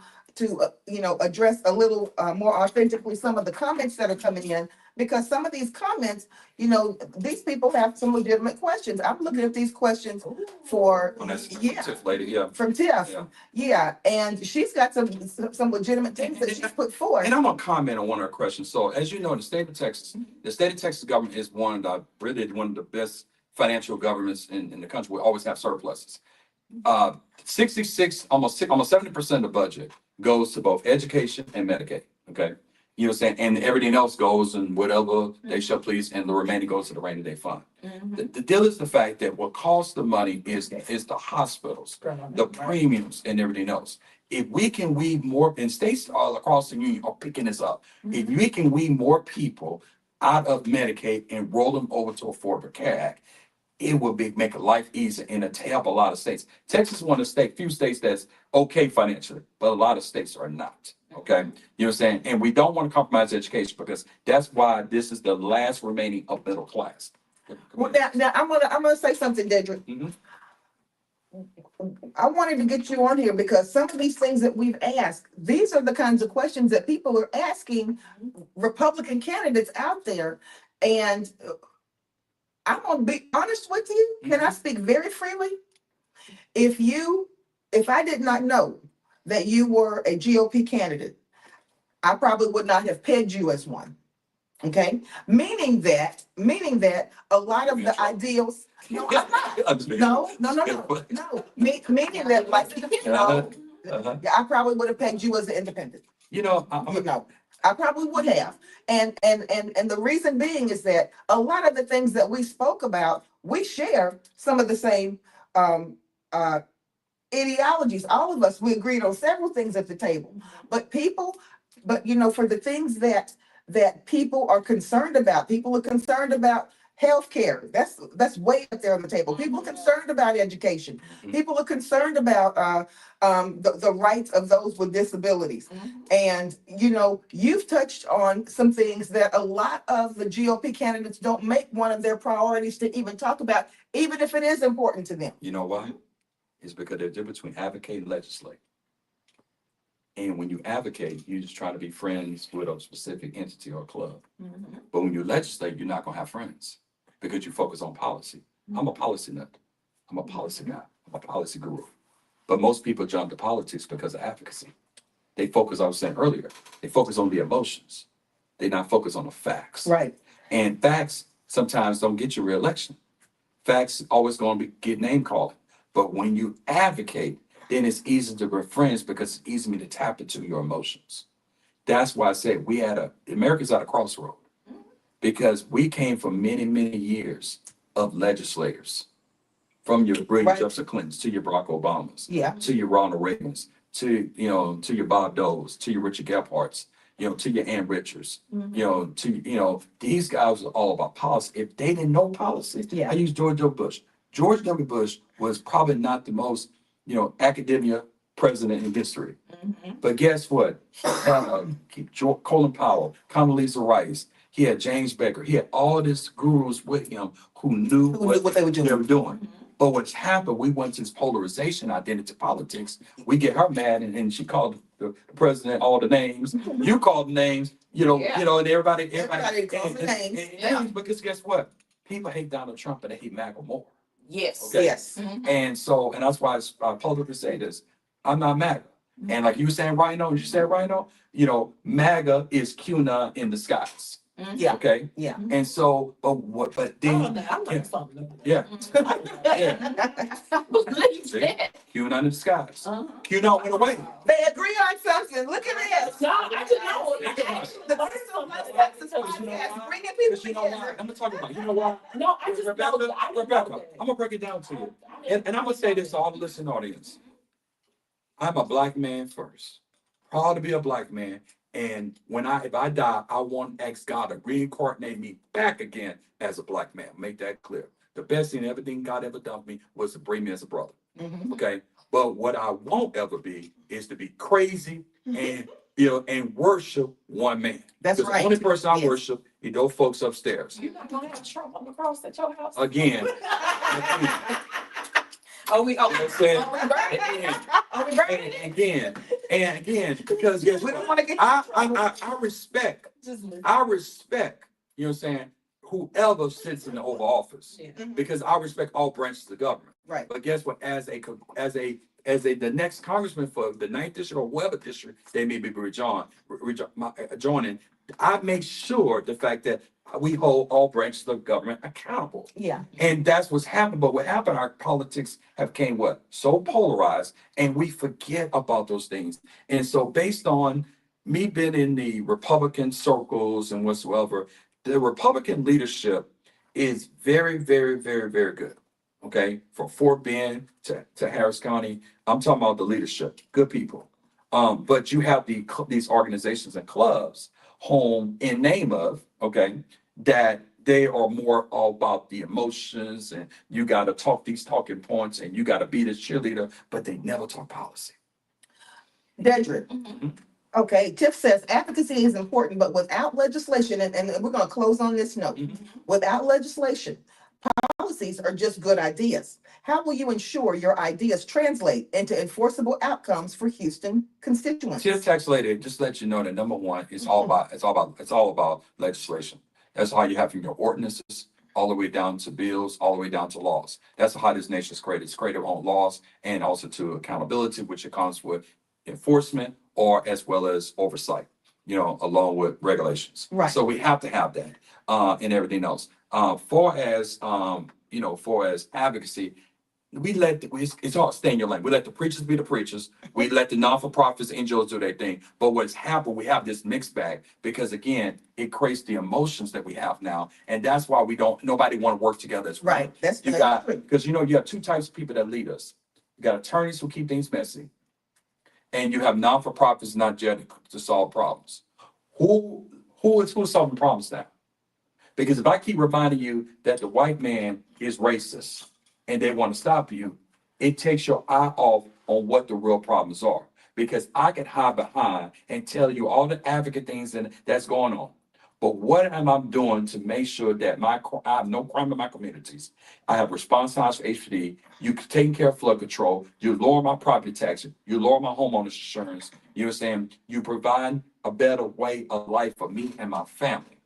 address a little, more authentically some of the comments that are coming in. Because some of these comments, these people have some legitimate questions. I'm looking at these questions for, Well, that's yeah, Tiff lady, yeah. from Tiff. Yeah. Yeah, and she's got some legitimate things that she's put forth. And I'm gonna comment on one of her questions. So as you know, the state of Texas government is one of the best financial governments in the country. We always have surpluses. almost 70% of the budget goes to both education and Medicaid, okay? You know what I'm saying? And everything else goes and whatever they shall please, and the remaining goes to the rainy day fund. The deal is the fact that what costs the money is the hospitals, the premiums and everything else. If we can weed more, and states all across the union are picking this up. If we can weed more people out of Medicaid and roll them over to Affordable Care Act, it will make life easier and to help a lot of states. Texas is one of the few states that's okay financially, but a lot of states are not. Okay, you know what I'm saying? And we don't want to compromise education because that's why this is the last remaining of middle class. Well, now I'm gonna say something, Dedrick. Mhm. I wanted to get you on here because some of these things that we've asked, these are the kinds of questions that people are asking Republican candidates out there. And I'm gonna be honest with you. Can I speak very freely? If I did not know that you were a GOP candidate, I probably would not have pegged you as one. Okay, meaning that a lot of the ideals. No, I'm not. I'm just being- No, meaning that, like, Uh-huh. yeah, I probably would have pegged you as an independent. You know, I probably would have. And the reason being is that a lot of the things that we spoke about, we share some of the same ideologies. All of us, we agreed on several things at the table. But for the things that people are concerned about, people are concerned about healthcare. That's way up there on the table. People are concerned about education. People are concerned about the rights of those with disabilities. And you've touched on some things that a lot of the GOP candidates don't make one of their priorities to even talk about, even if it is important to them. You know why? It's because there's a difference between advocate and legislate. And when you advocate, you're just trying to be friends with a specific entity or club. But when you legislate, you're not gonna have friends because you focus on policy. I'm a policy nut. I'm a policy guy. I'm a policy guru. But most people jump to politics because of advocacy. They focus, I was saying earlier, they focus on the emotions. They not focus on the facts. Right. And facts sometimes don't get you reelection. Facts always going to get name calling. But when you advocate, then it's easy to be friends because it's easy to tap into your emotions. That's why I said America's at a crossroad because we came from many, many years of legislators, from your Bridget Jefferson Clintons to your Barack Obamas, Yeah. to your Ronald Reagans, to your Bob Doles, to your Richard Gephardts, to your Ann Richards, these guys are all about policy. If they didn't know policy, Yeah. I use George W. Bush. George W. Bush was probably not the most, academia president in history. But guess what? Colin Powell, Condoleezza Rice, he had James Baker, he had all these gurus with him who knew What they were doing. But what's happened, we went to this polarization identity politics. We get her mad and she called the president all the names. You called the names, and everybody calls the names. Because guess what? People hate Donald Trump and they hate MAGA more. Yes. Okay. Yes. And that's why I publicly say this. I'm not MAGA. And like you were saying, Rhino, MAGA is QAnon in disguise. Yeah. Okay. Yeah. And so, but then, yeah. I believe that. QAnon in disguise. QAnon went away. They agree on something. Look at this. No, I just know. The Crystal West Texas podcast, bringing people Because you know what? together. I'm gonna talk about, you know what? No, I just know. Rebecca, I just Rebecca, know I'm gonna break it down to you. And I'm gonna say this to all the listening audience. I'm a black man first. Proud to be a black man. And if I die, I want to ask God to reincarnate me back again as a black man. Make that clear. The best thing, everything God ever done for me was to bring me as a brother. Mhm. Okay. But what I won't ever be is to be crazy and and worship one man. That's Because the right. only person I Yes. worship is those folks upstairs. You're not gonna have Trump on the cross at your house. Again, Oh, we, you know what I'm saying? oh, we burning it. Again, Oh, we burning it. and again, because guess We what? don't want to get. I respect, Just listen. I respect, you know what I'm saying, whoever sits in the Oval Office. Yeah. Mhm. Because I respect all branches of government. Right. But guess what? The next congressman for the 9th district or whatever district they may be joining, I make sure the fact that we hold all branches of government accountable. Yeah. And that's what's happened. But what happened, our politics have came what? So polarized, and we forget about those things. And so based on me being in the Republican circles and whatsoever, the Republican leadership is very, very, very, very good. Okay. From Fort Bend to Harris County. I'm talking about the leadership, good people. But you have these organizations and clubs home in name of, okay, that they are more all about the emotions and you got to talk these talking points and you got to be this cheerleader, but they never talk policy. Dedrick. Mhm. Okay, Tiff says advocacy is important, but without legislation, and we're gonna close on this note. Mhm. Without legislation, policies are just good ideas. How will you ensure your ideas translate into enforceable outcomes for Houston constituents? Tiff Tax Lady, just to let you know that number one, it's all about legislation. That's how you have from your ordinances all the way down to bills, all the way down to laws. That's how this nation is created. It's created on laws and also to accountability, which it comes with enforcement or as well as oversight, along with regulations. Right. So we have to have that and everything else. For as advocacy, it's all stay in your lane. We let the preachers be the preachers. We let the non-for-profits, NGOs do their thing. But what's happened, we have this mixed bag because again, it creates the emotions that we have now. And that's why nobody want to work together as one. Right, that's You got, because you have two types of people that lead us. You got attorneys who keep things messy. And you have non-for-profits not there to solve problems. Who's solving problems now? Because if I keep reminding you that the white man is racist and they want to stop you, it takes your eye off on what the real problems are. Because I can hide behind and tell you all the advocate things that's going on. But what am I doing to make sure that I have no crime in my communities? I have response times for HPD. You taking care of flood control. You lower my property taxes. You lower my homeowner's insurance. You understand? You provide a better way of life for me and my family.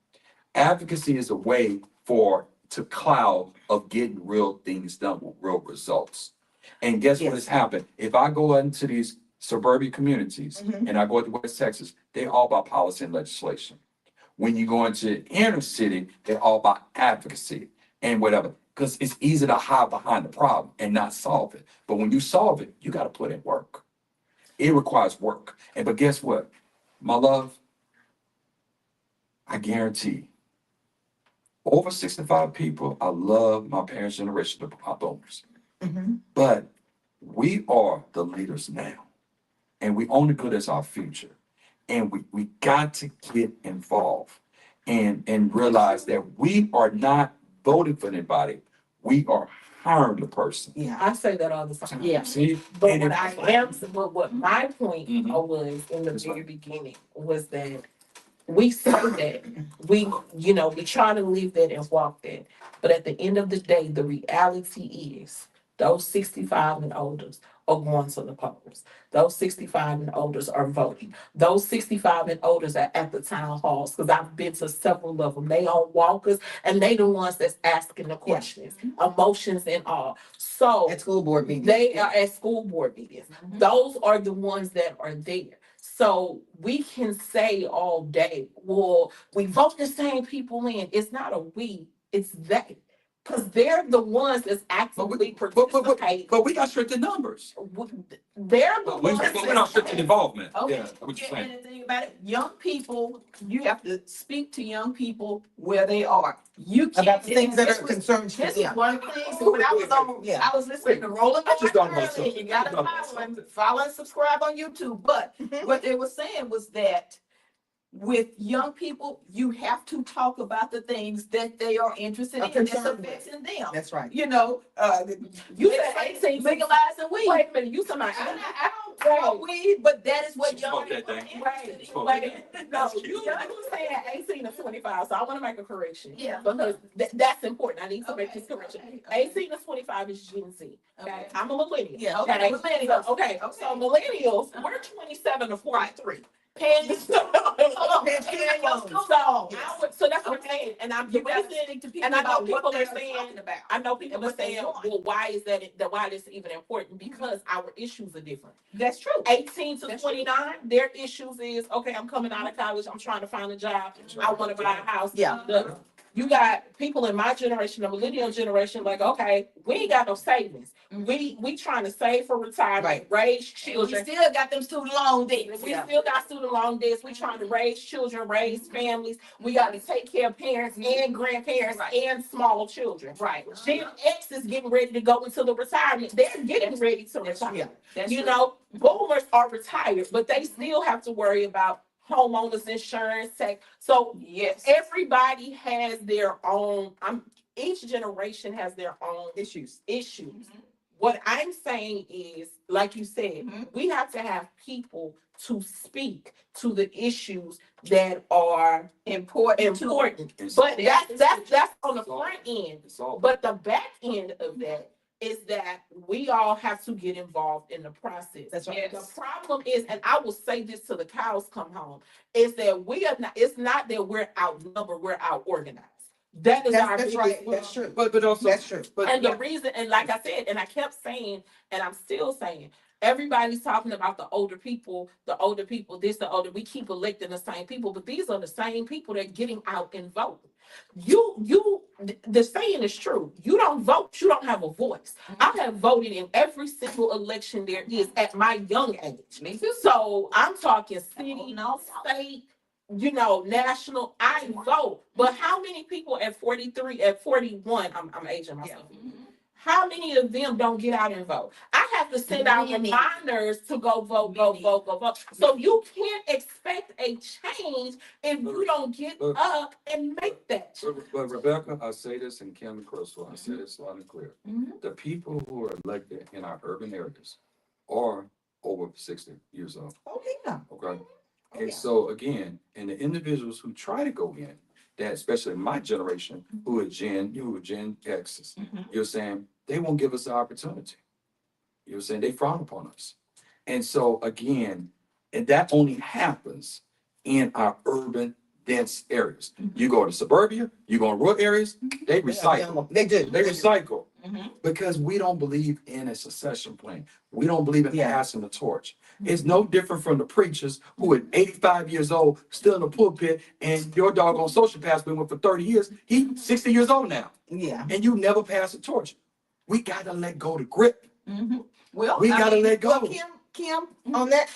Advocacy is a way to cloud of getting real things done with real results. And guess what has happened? If I go into these suburban communities and I go to West Texas, they're all about policy and legislation. When you go into inner city, they're all about advocacy and whatever. Because it's easy to hide behind the problem and not solve it. But when you solve it, you got to put in work. It requires work. But guess what? My love, I guarantee over 65 people, I love my parents' generation, the boomers. Mhm. But we are the leaders now. And we only good as our future. And we got to get involved and realize that we are not voting for anybody. We are hiring the person. Yeah. I say that all the time. Yeah. See? But And what my point Mhm. was in the That's very right. beginning was that we say that we try to live that and walk that. But at the end of the day, the reality is those 65 and olders are going to the polls. Those 65 and olders are voting. Those 65 and olders are at the town halls because I've been to several of them. They on walkers and they the ones that's asking the questions, emotions and all. So At school board meetings. they are at school board meetings. Those are the ones that are there. So we can say all day, well, we vote the same people in. It's not a we, it's they. Because they're the ones that's actively participating. But we got stricter numbers. They're the We're ones not stricter involvement. Okay. Yeah, what you're saying. And the thing about it, young people, you have to speak to young people where they are. You can't. About the things that this are was- concerns. This is Yeah. one of the things, when I was on, Yeah. I was listening to Roland I just thought about Martin earlier, something. you gotta follow and subscribe on YouTube, but Mhm. what they were saying was that with young people, you have to talk about the things that they are interested in, that's Concerned with. affecting them. That's right. You know, You said 18 legalizing weed. Wait a minute, you talking about I don't smoke weed, but that is what young Smoke that people are thing. interested in. Wait, no, That's you cute. saying 18 to 25, so I want to make a correction. Yeah. Because that's important. I need to make this Okay, correction. okay. 18 to 25 is Gen Z. Okay, Okay. I'm a millennial. Yeah, okay, millennials. So, okay, so millennials, we're 27 to 43. Paying your So, paying your school loans. so that's what I'm saying, and I'm You the gotta reason, speak to people and I know about what people they're are saying, talking about. I know people And are what they saying, want. well, why is that why this even important? Because our issues are different. That's true. 18 to That's 29, their issues is, okay, I'm coming out of college, I'm trying to find a job, I want to buy a house. Yeah. You got people in my generation, the millennial generation, like, okay, we ain't got no savings. We trying to save for retirement, Right. raise And we children. still got them student loan debts. We still got student loan debts. We trying to raise children, raise families. We got to take care of parents and grandparents Right. and small children. Right. Gen X is getting ready to go into the retirement. They're getting ready to retire. That's You true. know, boomers are retired, but they still have to worry about homeowners insurance, tax. So Yes. everybody has their own. Each generation has their own Issues. issues. What I'm saying is, like you said, Mhm. we have to have people to speak to the issues that are Important. important. It's- But that's on the It's all- front end. It's all. But the back end of that is that we all have to get involved in the process. That's right. The problem is, and I will say this till the cows come home, is that we are not, it's not that we're outnumbered, we're outorganized. That is our That's biggest right. problem. That's true. But also, That's true. but And the reason, and like I said, and I kept saying, and I'm still saying, everybody's talking about the older people, this, we keep electing the same people, but these are the same people that are getting out and voting. The saying is true. You don't vote, you don't have a voice. I have voted in every single election there is at my young age. Me too. So I'm talking city, No. state, national, I vote. But how many people at 43, at 41, I'm aging myself. How many of them don't get out and vote? I have to send out Many. reminders to go vote. So you can't expect a change if you don't get But- up and make that change. But Rebecca, I say this, and Kim and Crystal, I say this loud and clear. Mhm. The people who are elected in our urban areas are over 60 years old, Oh, yeah. okay? Oh, And yeah. so again, and the individuals who try to go in, that especially my generation, who are Gen X's, Mhm. you're saying, they won't give us the opportunity. You're saying they frown upon us. And so again, and that only happens in our urban dense areas. You go to suburbia, you go in rural areas, they recycle. They do. They recycle Mhm. because we don't believe in a succession plan. We don't believe in Yeah. passing the torch. It's no different from the preachers who at 85 years old, still in the pulpit, and your doggone social pastor been with for 30 years. He's 60 years old now, Yeah. and you never pass the torch. We gotta let go the grip. Mhm. Well, We I gotta mean, let Well, go. Kim, on that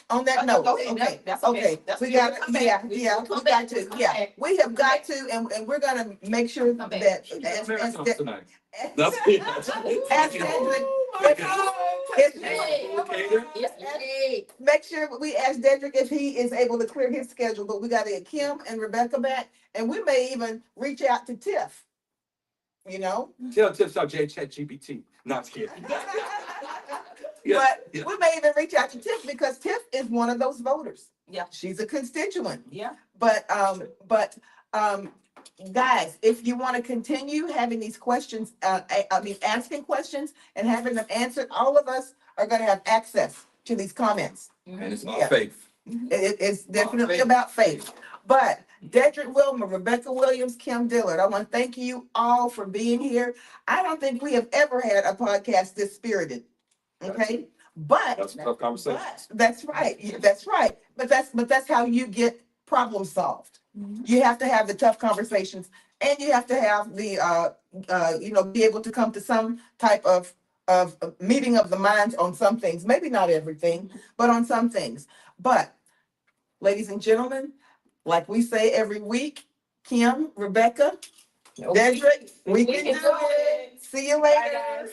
note, Go ahead. okay, That's okay. okay, That's we okay. got, We'll come back. yeah, We'll yeah, come we back. got We'll to, come yeah, back. we have Come got back. to, and we're gonna make sure Come back. that. Americans tonight. As That's Dedrick, make sure we ask Dedrick if he is able to clear his schedule, but we gotta get Kim and Rebecca back, and we may even reach out to Tiff. You know? Tell tips out ChatGPT. Not kidding. But yeah. we may even reach out to Tiff because Tiff is one of those voters. Yeah. She's a constituent. Yeah. But guys, if you want to continue having these questions, asking questions and having them answered, all of us are going to have access to these comments. And it's Yeah. about faith. It's definitely faith. about faith. But Dedrick Wilmer, Rebecca Williams, Kim Dillard, I want to thank you all for being here. I don't think we have ever had a podcast this spirited. Okay, but That's a tough conversation. that's right. That's right. But that's how you get problem solved. You have to have the tough conversations, and you have to have the be able to come to some type of meeting of the minds on some things. Maybe not everything, but on some things. But ladies and gentlemen, like we say every week, Kim, Rebecca, Dedrick, we can do it. See you Bye, later. guys.